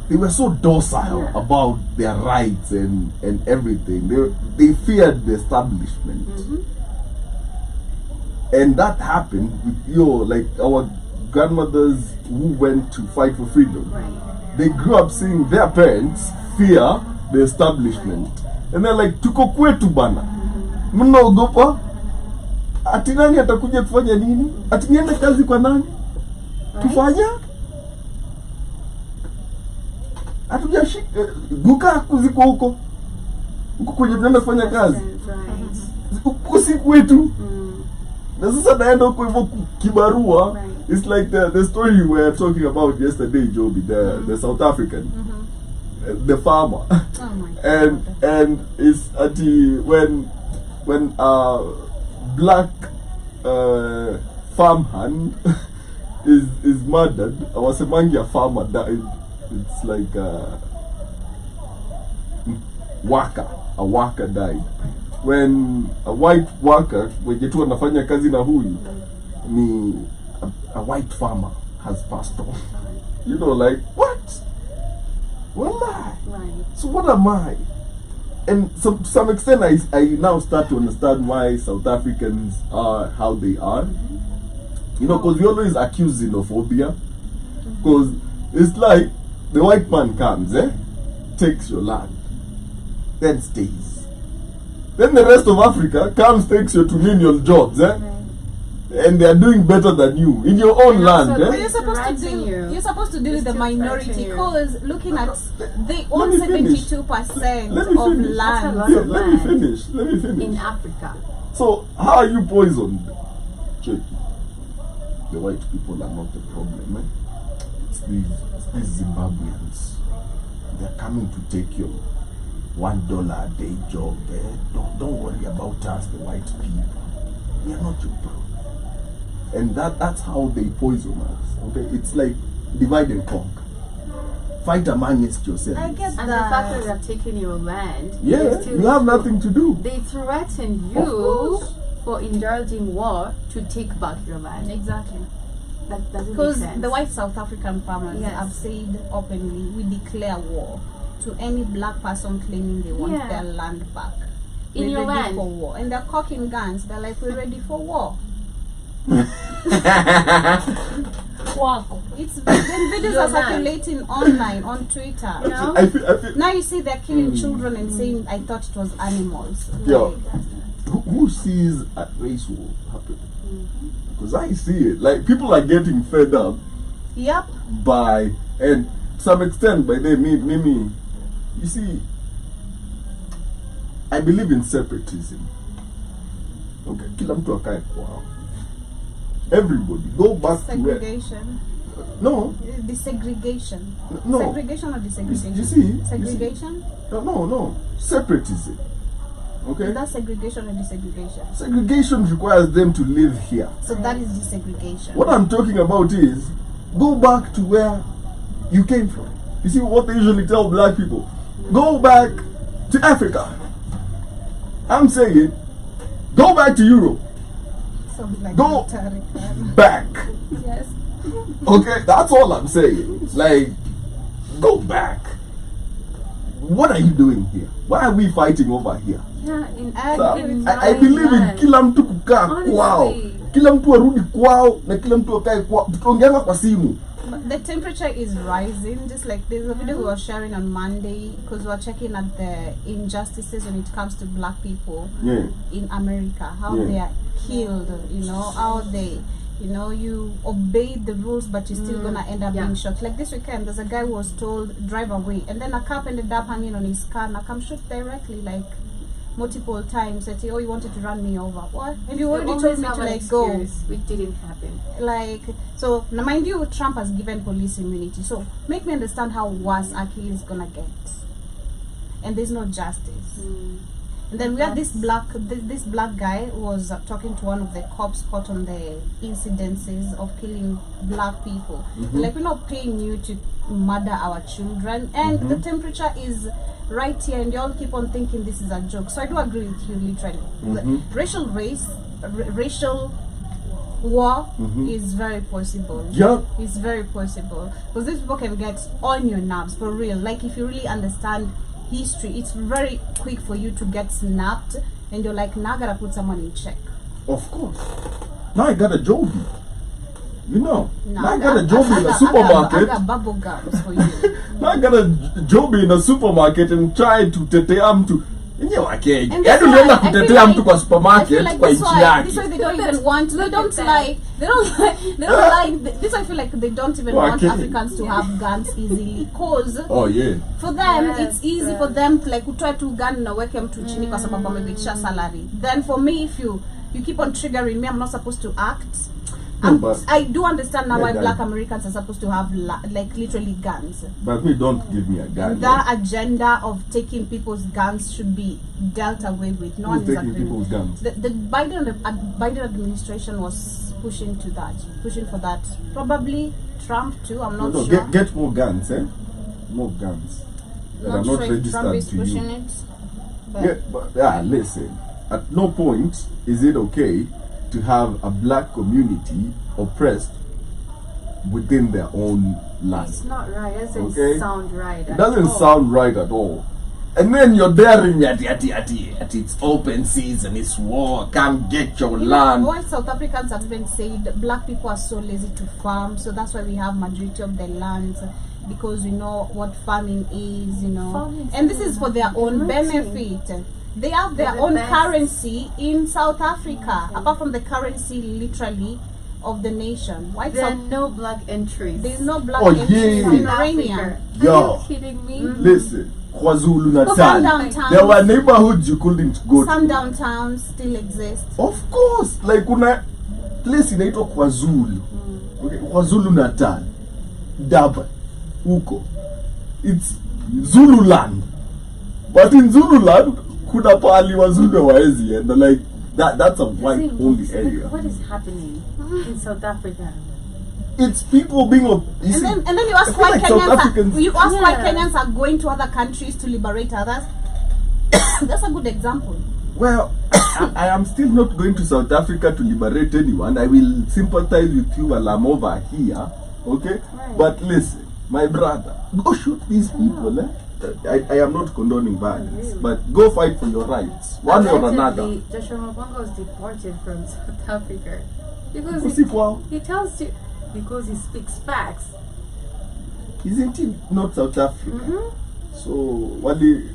they were so docile about their rights and everything. They feared the establishment. And that happened with like our grandmothers who went to fight for freedom. Right. They grew up seeing their parents fear the establishment. And they're like, tuko kwetu bana. Mnaogopa? Ati nani atakuja kufanya nini? Ati niende kazi kwa nani? Tufanya? Hatujashika guka kuziko huko. Huko kwenye tunaenda kufanya kazi. Huko si kwetu. Na sasa naenda huko hivyo kibarua. It's like the story we were talking about yesterday, Joby, the South African. The farmer. Oh my God. And it's when black farmhand is murdered. I was among a farmer died. It's like a worker died. When a white worker wenye tu anafanya kazi na huyu ni a white farmer has passed on. You know, like what? Wallah. Right. So what am I? And to some extent, I now start to understand why South Africans are how they are. You know, because we always accuse xenophobia. Because it's like the white man comes, takes your land, then stays. Then the rest of Africa comes, takes your menial jobs, and they are doing better than you in your own land. But you're supposed to deal with the minority, because looking at they own 72% of land. Let me finish. In Africa. So how are you poisoned? Check. The white people are not the problem, It's these Zimbabweans. They're coming to take your $1 a day job. Don't worry about us, the white people. We are not your problem. And that's how they poison us. Okay, it's like divide and conquer. Fight amongst yourselves. I get And the fact that they have taken your land. You have nothing to do. They threaten you for indulging war to take back your land. Exactly. That doesn't make Because sense. the white South African farmers have said openly, we declare war to any black person claiming they want their land back. In your ready land. for war. And they're cocking guns. They're like, we're ready for war. Wow. It's then videos are circulating online on Twitter. You know? I feel, Now you see they're killing children and saying, I thought it was animals. Yo, who sees a race war happen? Because I see it. Like, people are getting fed up Yep. by, and to some extent by them, me, you see, I believe in separatism. Okay, kila mtu akae kwao. Everybody, go back to where... Segregation. No. Desegregation. No. Segregation or desegregation? You see? Segregation? No. Separatism. Okay? Is that segregation or desegregation? Segregation requires them to live here. So that is desegregation. What I'm talking about is, go back to where you came from. You see what they usually tell black people? Go back to Africa. I'm saying, go back to Europe. Sounds like Go Tariq. back. Yes. Okay, that's all I'm saying. Like, go back. What are you doing here? Why are we fighting over here? Yeah, in I believe in kila mtu kukaa kwao. Kila mtu arudi kwao na kila mtu akae kwao. Tuongeanga kwa simu. The temperature is rising. Just like there's a video we were sharing on Monday because we were checking at the injustices when it comes to black people in America, how they are killed, you know, how they You know, you obey the rules, but you're still gonna end up being shot. Like this weekend, there's a guy who was told drive away, and then a cop ended up hanging on his car and I come shoot directly, like multiple times. Said, "Oh, you wanted to run me over? What? And you already told me to like go." Which didn't happen. Like, so now mind you, Trump has given police immunity. So make me understand how worse Aki is gonna get, and there's no justice. And then we had this black guy who was talking to one of the cops caught on the incidences of killing black people. Like, we're not paying you to murder our children, and the temperature is right here, and you all keep on thinking this is a joke. So I do agree with you, literally. Racial war is very possible. It's very possible, because these people can get on your nerves for real. Like, if you really understand history, it's very quick for you to get snapped, and you're like, now I gotta put someone in check. Of course. Now I got a job. You know, now I got a job in a I supermarket. got bubble gums for you. Now I got a job in a supermarket and try to tetea mtu. Yenyewe wake. And Yaani ulienda kutetea mtu kwa I feel supermarket like kwa this nchi why yake. they don't even want, they don't like this. I feel like they don't even want Okay. Africans to have guns easily, cause Oh yeah. for them Yes, it's easy for them to like kutoa tu gun na weke mtu chini kwa sababu amebetisha salary. Then for me, if you keep on triggering me, I'm not supposed to act. No, but I do understand now why that- black Americans are supposed to have like literally guns. But me, don't give me a gun. That agenda of taking people's guns should be dealt away with. No one Who's is taking agreeing. people's guns? The Biden administration was pushing for that. Probably Trump too. I'm not No, sure. get more guns, eh? More guns that Not are not sure if registered Trump is to pushing you. it. But Yeah, but listen. At no point is it okay to have a black community oppressed within their own land. It's not right. It doesn't Okay. sound right. It doesn't sound right at all. And then you're daring me at it's open season, it's war, come get your land. why South Africans have been said black people are so lazy to farm, so that's why we have majority of the lands, because we know what farming is, you know. Farming And this is for their own amazing. benefit. They have their They're the own best. currency in South Africa, apart from the currency literally of the nation. Why There are South? no black entries. There's no black Oh, entries yeah. in in Iranian. Africa. Yo. Are you kidding me? Listen, KwaZulu Some Natal. downtowns, There were neighborhoods you couldn't go some to. downtowns still exist. Of course, like kuna place inaitwa KwaZulu. Okay, KwaZulu Natal. Durban. Huko. It's Zululand. But in Zululand, kuna pahali Wazulu hawaezi enda, like that's a white only area. What is happening in South Africa? It's people being you see, And then you ask I feel why like South Kenyans Africans- are, you ask why Yeah. Kenyans are going to other countries to liberate others. That's a good example. Well, I am still not going to South Africa to liberate anyone. I will sympathize with you while I'm over here, okay? Right. But listen, my brother, go shoot these people. Eh? I am not condoning violence, but go fight for your rights, one or another. Allegedly, Joshua Mabanga was deported from South Africa because Usikwao. he tells you because he speaks facts. Isn't he not South Africa? So, wali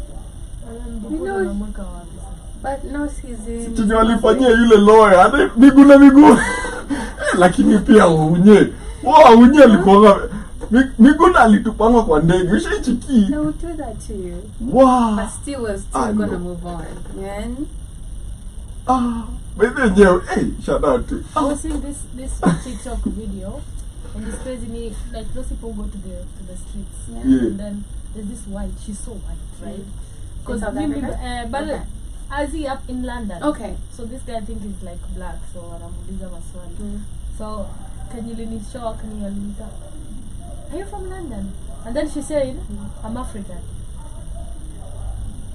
But no, he's in. chenye walifanyia yule lawyer, ade miguu na miguu. Lakini pia unye. Unye alikuwa Miguna alitupanga kwa ndege. Ushaichiki. They will do that to you. Wow. But still, we're still No. gonna move on. Yeah. Hey, shout out to. I was seeing this TikTok video, and it's crazy me, like those people go to the streets, Yeah. and then there's this white, she's so white, right? In South Africa? But Okay. Azzy up in London. Okay. So this guy I think is like black, so anamuuliza maswali. So can you show are you from London? And then she said, I'm African.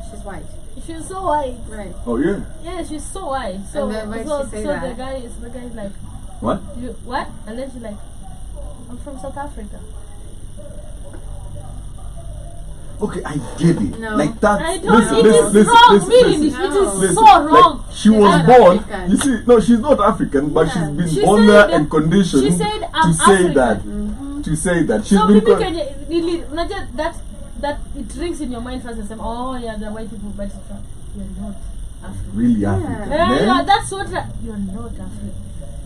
She's white. She's so white. Right. Oh yeah. Yeah, she's so white. So, And then why so, she say so that? the guy is like, What? you what? And then she's like, I'm from South Africa. Okay, I get it. No. Like that. I don't. It is wrong. Really, it is so wrong. Like, she was Not born. African. You see, no, she's not African, but Yeah. she's been She born said there that- and conditioned she said, to "I'm say African." that. To say that she's So been. people can really that it rings in your mind first and say, oh yeah, the white people, but you're not African. Really African. Yeah, man. that's what you're not African.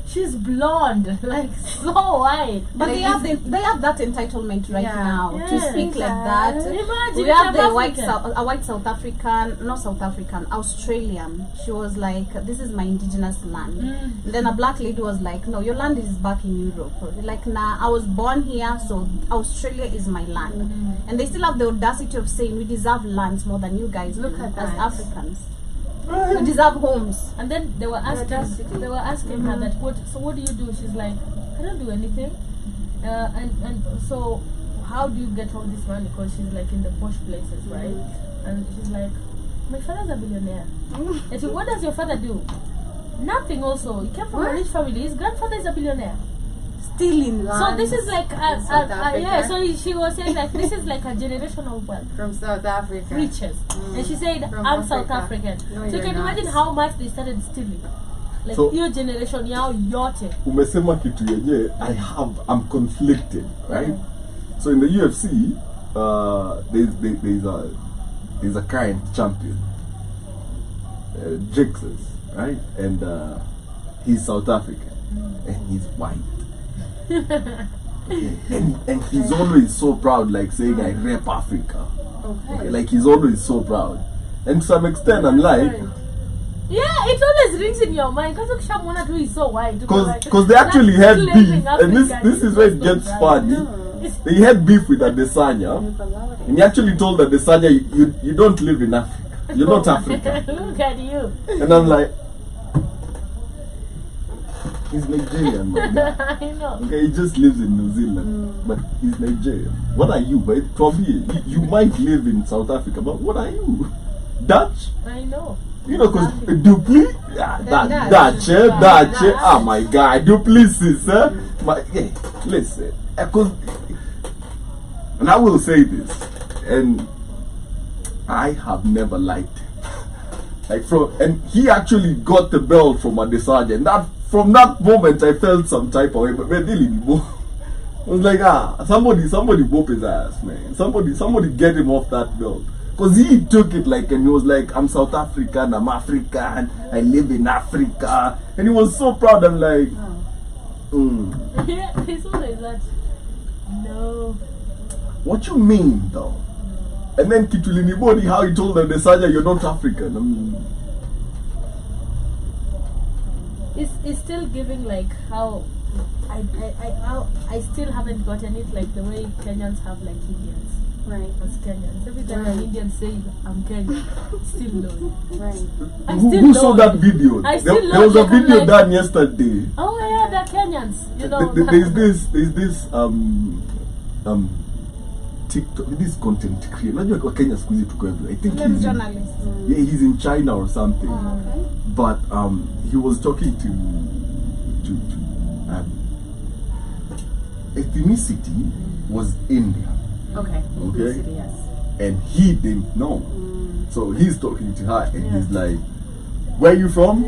she's blonde, like so white. But Like they have that entitlement right Yeah. now to Yes. speak like that. Imagine We have South the white African. a white South African, not South African, Australian. She was like, "This is my indigenous land." And then a black lady was like, "No, your land is back in Europe." Like, "Nah, I was born here, so Australia is my land." And they still have the audacity of saying we deserve lands more than you guys Look do at as that. Africans. We deserve homes. And then they were asking her that what do you do? She's like, I don't do anything. And so how do you get all this money? Because she's like in the posh places, right? And she's like, my father's a billionaire. And so what does your father do? Nothing. Also, he came from a rich family. His grandfather is a billionaire. Stealing So land. this is like South Africa. yeah. So she was saying like this is like a generational wealth. From South Africa. Riches. And she said, From I'm Africa. South African. No, so you you're can not. imagine how much they started stealing. Like So- your generation yao yote. Umesema kitu yenye I'm conflicted, right? So in the UFC, there's a current champion, Jixes, right? And he's South African and he's white. and he's always so proud, like saying I rep Africa. Okay, like he's always so proud. And to some extent, I'm like, Yeah, it always rings in your mind because Ukishamona too is so white. because they actually had beef, and this is where it gets funny. They had beef with Adesanya, and he actually told Adesanya, you don't live in Africa, you're not African. Look at you. And I'm like, he's Nigerian, man. I know. Okay, he just lives in New Zealand, but he's Nigerian. What are you? But probably you might live in South Africa, but what are you? Dutch? I know. You know, because Dupli, yeah, Dutch, oh my God, Duplessis, listen, because, and I will say this, and I have never liked him. And he actually got the belt from Adesanya, and from that moment I felt some type of way, but really, I was like, somebody whoop his ass, man. Somebody get him off that belt. Because he took it like, and he was like, I'm South African, I'm African, I live in Africa. And he was so proud. I'm like, Yeah, it's always that. No. what you mean though? And then Kitulini Body, how he told them, Desanya, you're not African. I mean, It's still giving like how I still haven't gotten it like the way Kenyans have like Indians. Right. As Kenyans. Every time an Indian says I'm Kenyan, still know it. Right. I still who know saw it. that video? I still There know was a it, I'm video like- done yesterday. Oh yeah, they're Kenyans. You know. There's this TikTok, this content creator. Najua kwa Kenya siku hizi tuko everywhere. I think Them he's in, journalists. yeah, he's in China or something. Okay. But he was talking to ethnicity was India, Okay. Okay. Yes. and he didn't know. So he's talking to her, and he's like, "Where you from?"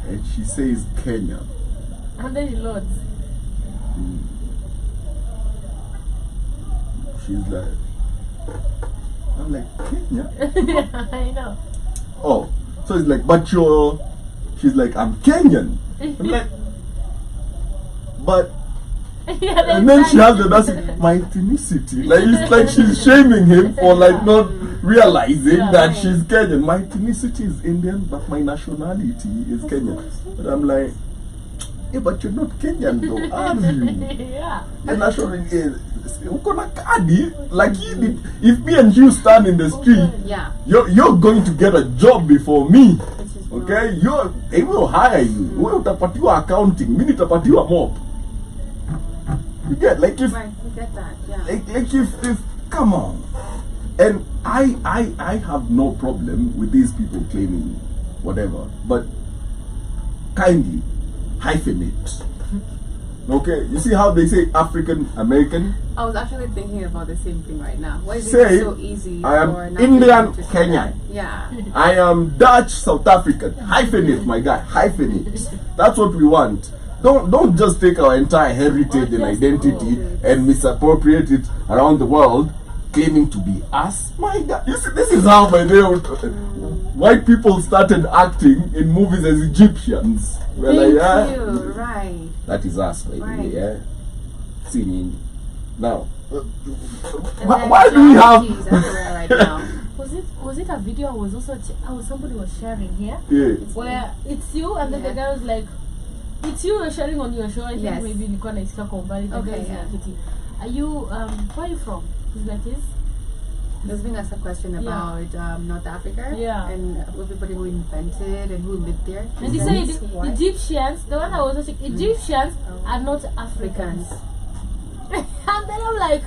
And she says, "Kenya." And then he loads. She's like, I'm like, Kenya? Yeah, I know. Oh, so it's like, but she's like, I'm Kenyan. I'm like, but, Yeah, and then she has the audacity, my ethnicity. Like, it's like she's shaming him for like not realizing that she's Kenyan. My ethnicity is Indian, but my nationality is Kenyan. But I'm like, yeah, but you're not Kenyan though, are you? Yeah. Your nationality is, uko na kadi, like if me and you stand in the street, Yeah. you're going to get a job before me. Which is Okay, they will hire you. Wewe utapatiwa accounting, mimi nitapatiwa mop. You get like if Right. We get that. Yeah. like if come on. And I have no problem with these people claiming whatever, but kindly hyphenate. Okay, you see how they say African American? I was actually thinking about the same thing right now. Why is Say, it so easy I am for an Indian African to say Kenyan. that? Yeah. I am Dutch South African. Hyphenate, my guy. Hyphenate. That's what we want. Don't just take our entire heritage and identity and misappropriate it around the world claiming to be us. My God, you see, this is how by the white people started acting in movies as Egyptians. We're Thank like, you. Right. that is us, by the way, Right. yeah. See me now. And Why, then why do we have? Chinese everywhere right now. Was it a video I was also somebody was sharing here Yeah. where it's you and then the Yeah. guy was like, it's you you're sharing on your show. I think Yes. maybe nilikuwa naisikia kwa umbali. The Okay, guy is yeah. like, are you where are you from? He's like, yes. There's been a question about North Africa Yeah. and everybody who invented and who lived there. And he said Egyptians, the one I was watching, Egyptians are not Africans. And then I'm like,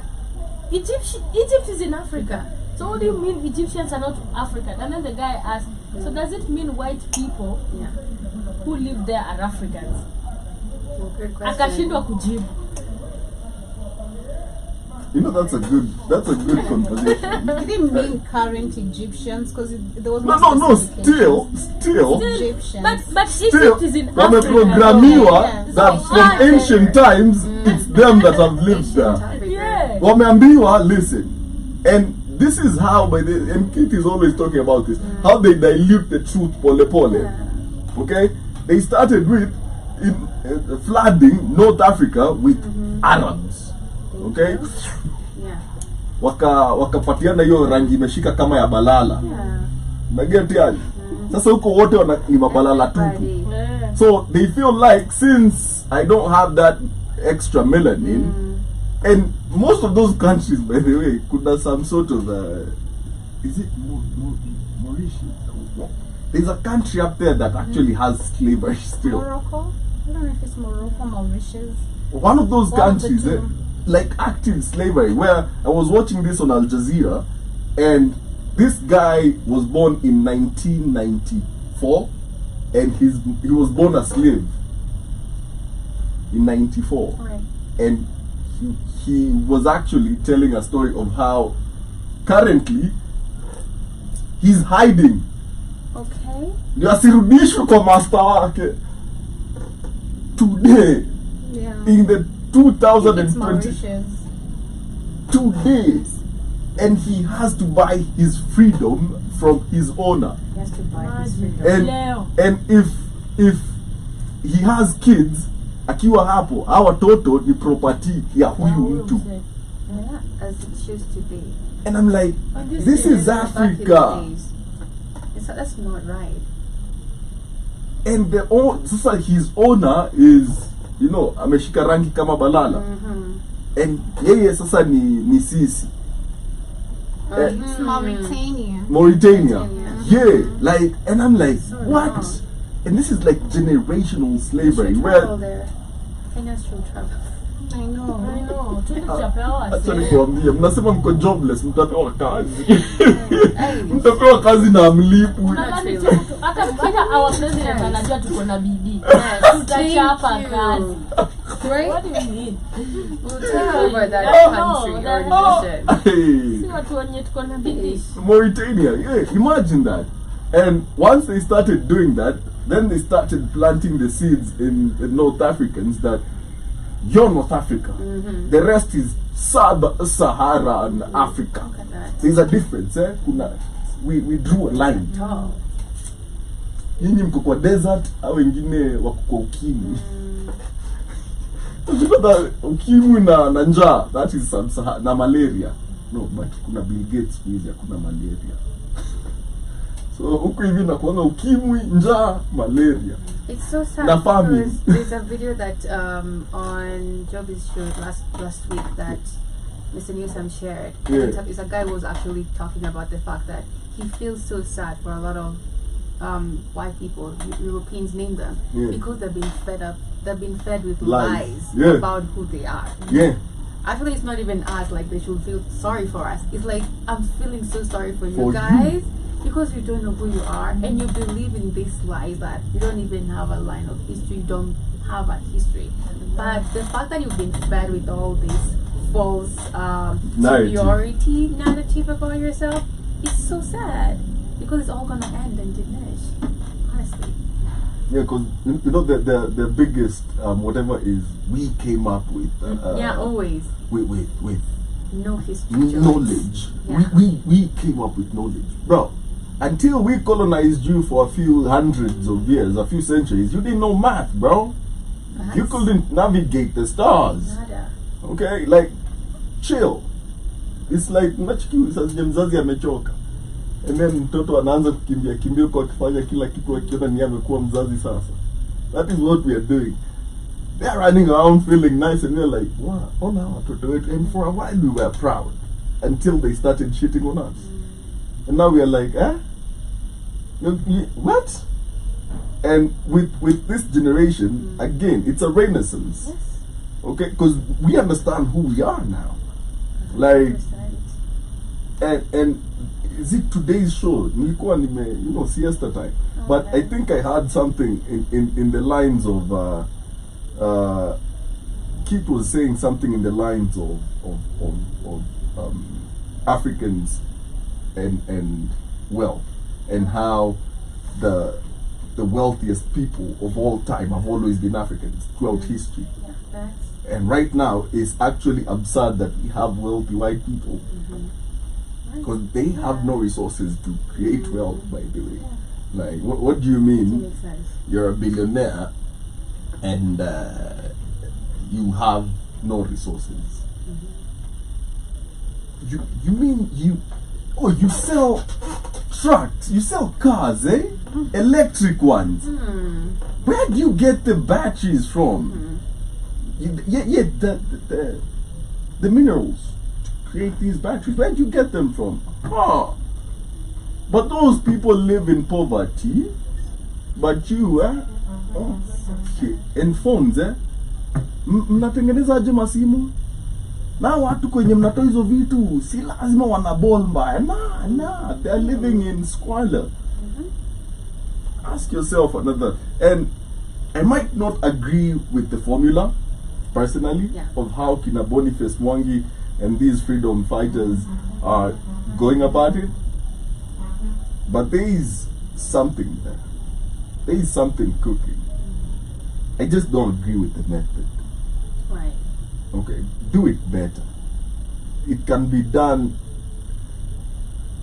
Egypt is in Africa. So what do you mean Egyptians are not African? And then the guy asked, so does it mean white people Yeah. who live there are Africans? Good question. Akashindwa kujibu. You know, that's a good conversation. He didn't mean current Egyptians because there was No, still Egyptians. But Egypt is in Africa. wameprogramiwa Yes. that from ancient times it's them that have lived there. Yeah. Wameambiwa, listen, and this is how, by the and Kit is always talking about this, how they dilute the truth pole pole. Okay, they started with flooding North Africa with Arabs. Okay, Yeah. wakapatiana hiyo rangi imeshika kama ya balala. Yeah. Nageti yani. Sasa huko wote ni mabalala tupu. Everybody. Yeah. So they feel like since I don't have that extra melanin, and most of those countries, by the way, could have some sort of is it Mauritius? There's a country up there that actually has slavery still. Morocco? I don't know if it's Morocco, Mauritius. One of those One of the countries, two. like active slavery, where I was watching this on Al Jazeera, and this guy was born in 1994, and he was born a slave in 94, Right. and he was actually telling a story of how currently he's hiding. Okay. Ndio asirudishwe kwa master wake. Today, Yeah. in the It's 2020, Mauritius. today, and he has to buy his freedom from his owner. He has to buy his Imagine. freedom. Leo. And if he has kids, akiwa hapo, hawa watoto ni property ya huyu mtu. Yeah, as it used to be. And I'm like, this is Back in the Africa. days. That's not right. And sasa his owner is, you know, ameshika rangi kama balala. And yeye sasa ni sisi. It's Mauritania. Mauritania. Yeah. Yeah, like, and I'm like, So what? wrong. And this is like generational slavery Should where travel there. Kenya should travel. I know. I know. Tulichapewa acha wase. nikuambie, mnasema mko jobless, mtapewa kazi. Mtapewa kazi na mlipu. Nadhani tu hata our president anajua tuko na bidii. Tutachapa Thank you. kazi. Right? What do you mean? We'll take over that Oh, country no, or that- nation. Hey, Si watu wenye tuko na bidii. Mauritania, yeah, imagine that. And once they started doing that, then they started planting the seeds in North Africans that you're North Africa. The rest is Sub-Saharan Africa. Look at that. There's a difference, eh? We drew a line. Oh. Nyinyi mko kwa desert au wengine wako kwa ukimwi. Unajua ukimwi na njaa, that is na malaria. No, but kuna Bill Gates hizi hakuna malaria. So huku hivi nakuanga ukimwi, njaa, malaria. It's so sad Na famine. because there's a video that on Joby's show last week that Mr. Newsom shared. Yeah. It's a guy who was actually talking about the fact that he feels so sad for a lot of white people, Europeans name them, Yeah. because they've been fed with Lies. lies Yeah. about who they are. Yeah. Actually, it's not even us, like they should feel sorry for us. It's like, I'm feeling so sorry for you For you. guys because you don't know who you are and you believe in these lies that you don't even have a line of history, you don't have a history. But the fact that you've been fed with all this false Narrative. superiority narrative about yourself is so sad because it's all gonna end and diminish, honestly. Yeah, because you know the biggest whatever is we came up with Yeah, always. with no history. knowledge. Yeah. We came up with knowledge, bro. Until we colonized you for a few hundreds of years, a few centuries, you didn't know math, bro. You couldn't navigate the stars. Nada. Okay, like chill. It's like mzazi amechoka. And then mtoto anaanza kukimbia kwa kufanya kila kitu akiona ni amekuwa mzazi sasa. That is what we are doing. They are running around feeling nice and we're like, wow, oh no, and for a while we were proud until they started shitting on us. And now we are like, what? And with this generation, again, it's a renaissance. Yes. Okay, because we understand who we are now. Like, 100%. and is it today's show? Nilikuwa siesta time. But I think I heard something in the lines of Kit was saying something in the lines of Africans and wealth, and how the wealthiest people of all time have always been Africans throughout history. Yeah, that's And right now it's actually absurd that we have wealthy white people, because they have no resources to create wealth, by the way. Like, what do you mean? makes sense. You're a billionaire and you have no resources. You mean you sell trucks, you sell cars, eh? Electric ones. Where do you get the batteries from? The minerals to create these batteries, where do you get them from? But those people live in poverty. But you, shit. And phones, mnatengeneza aje masimu? Na watu kwenye mnatoa hizo vitu si lazima wana ball mbaya. Nah, they are living in squalor. Ask yourself another. And I might not agree with the formula personally of how Kina Boniface Mwangi and these freedom fighters are going about it, but there is something there. There is something cooking. I just don't agree with the method. Right. Okay, do it better. It can be done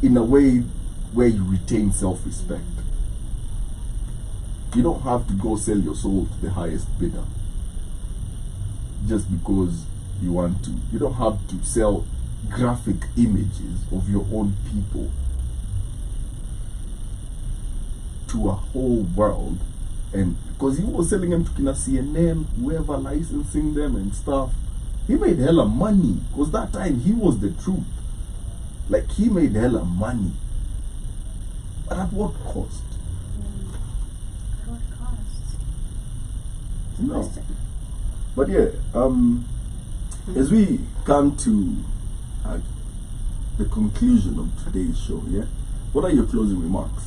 in a way where you retain self-respect. You don't have to go sell your soul to the highest bidder just because you want to. You don't have to sell graphic images of your own people to a whole world. And because he was selling them to Kina CNN, whoever licensing them and stuff, he made hella money, because that time he was the truth. Like, he made hella money, but at what cost? At what cost? No. But yeah, as we come to the conclusion of today's show, what are your closing remarks?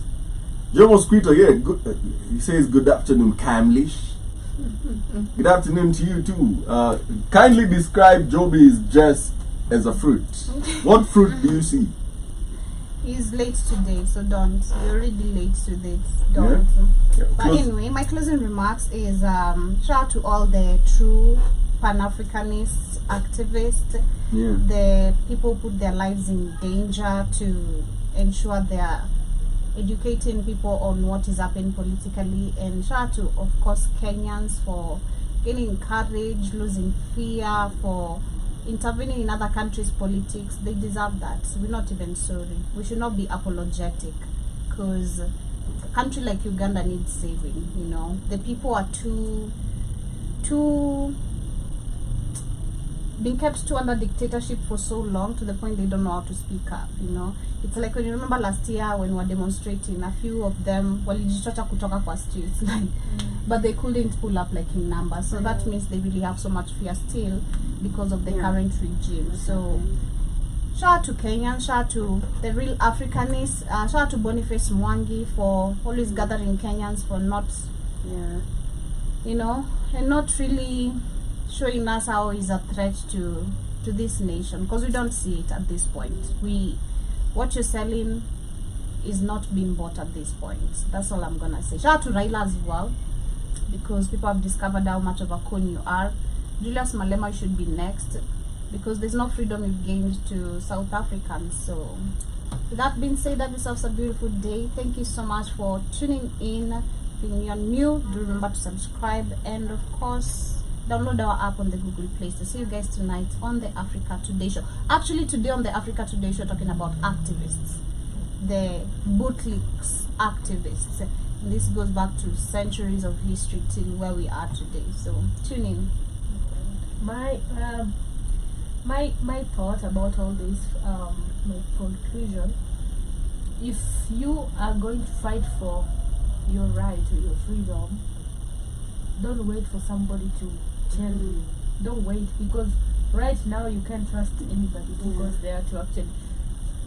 Jomo Squeeter, he says good afternoon, Camlish. Good afternoon to you too. Kindly describe Joby's dress as a fruit. What fruit do you see? He's late today, so don't. You're already late today. Don't. Yeah, But anyway, my closing remarks is shout out to all the true Pan-Africanist activists, the people who put their lives in danger to ensure they are educating people on what is happening politically, and shout out to, of course, Kenyans for gaining courage, losing fear, for intervening in other countries' politics. They deserve that. We're not even sorry. We should not be apologetic, because a country like Uganda needs saving. You know, the people are too being kept too under dictatorship for so long, to the point they don't know how to speak up. You know, it's like when you remember last year when we were demonstrating, a few of them walijitocha kutoka kwa streets, like, but they couldn't pull up like in numbers. So that means they really have so much fear still because of the current regime. So shout out to Kenyans, shout out to the real Africanists, shout out to Boniface Mwangi for always gathering Kenyans, for not, you know, and not really showing us how he's a threat to this nation, because we don't see it at this point. What you're selling is not being bought at this point. That's all I'm gonna say. Shout out to Raila as well, because people have discovered how much of a con you are. Julius Malema should be next. because there's no freedom you've gained to South Africans. So with that being said, have yourselves a beautiful day. Thank you so much for tuning in. If you're new, do remember to subscribe, and of course download our app on the Google Play Store. See you guys tonight on the Africa Today Show. Actually, today on the Africa Today Show, talking about activists, the bootlicks activists. And this goes back to centuries of history till where we are today. So tune in. My thought about all this, my conclusion: if you are going to fight for your right or your freedom, don't wait for somebody to tell you. Don't wait, because right now you can't trust anybody who goes there to actually.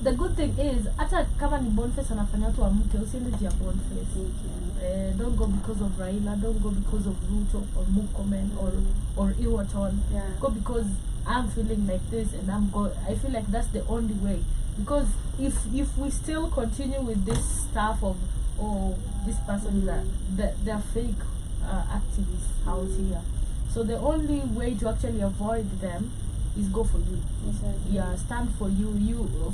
The good thing is, hata kama ni Boniface anafanya watu amke, usiende juu ya Boniface. Don't go because of Raila, don't go because of Ruto or Murkomen or Iwaton. Go because I'm feeling like this, and I feel like that's the only way. Because if we still continue with this stuff of this person they're fake activists out here, so the only way to actually avoid them is go for you. Yeah, stand for you.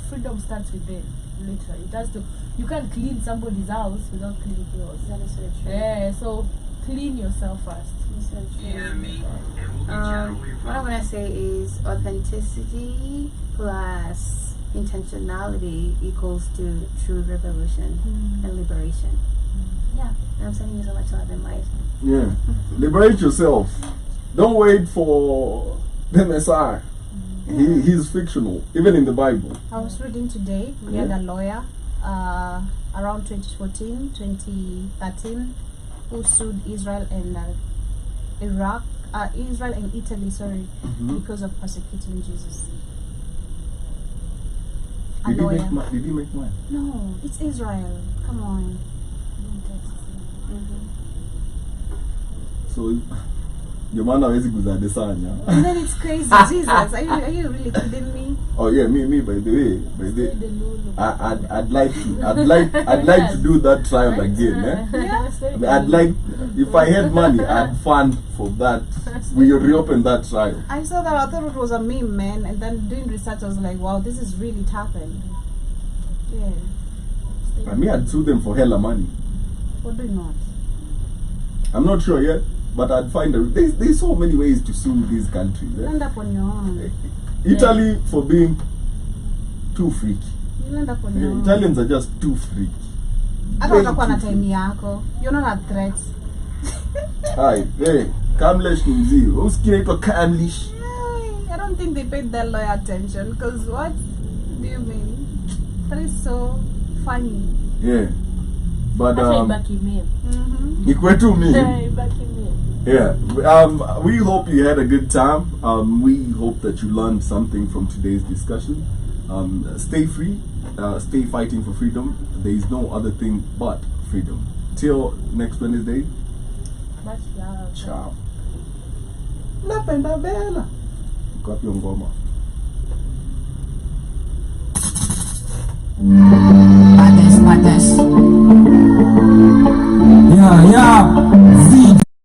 Freedom starts within. Literally, it has to. You can't clean somebody's house without cleaning yours. That is so true. Yeah, so clean yourself first. That's so true. What I want to say is authenticity plus intentionality equals to true revolution and liberation. Yeah, and I'm sending you so much love and light. Yeah, liberate yourself. Don't wait for the Messiah. He's fictional, even in the Bible. I was reading today, we had a lawyer around 2014, 2013, who sued Israel and Israel and Italy, because of persecuting Jesus. Did he make money? No, it's Israel. Come on. So, your man hawezi kuzadesanya. And then it's crazy. Jesus, are you really kidding me? Oh yeah, me. By the way, I'd like to do that trial again. I'd like, if I had money, I'd fund for that. We reopen that trial. I saw that. I thought it was a meme, man. And then doing research, I was like, wow, this is really happened. Yeah. I mean, I'd sue them for hella money. What do you want? I'm not sure yet, but I'd find there's so many ways to sue these countries. You end up on your own. Italy for being too freaky. You end up on your own. Italians are just too freaky. Hata utakuwa na time yako. You're not a threat. Hi, hey, Kamlesh ni mzii. Usikia inaitwa Kamlesh. I don't think they paid that lawyer attention, because what do you mean? That is so funny. Yeah. But Mm-hmm. Ikwetu me. Yeah. We hope you had a good time. We hope that you learned something from today's discussion. Stay free. Stay fighting for freedom. There is no other thing but freedom. Till next Wednesday. Much love. Ciao. Napenda bela. Ikapi ngoma. Madness. Yeah.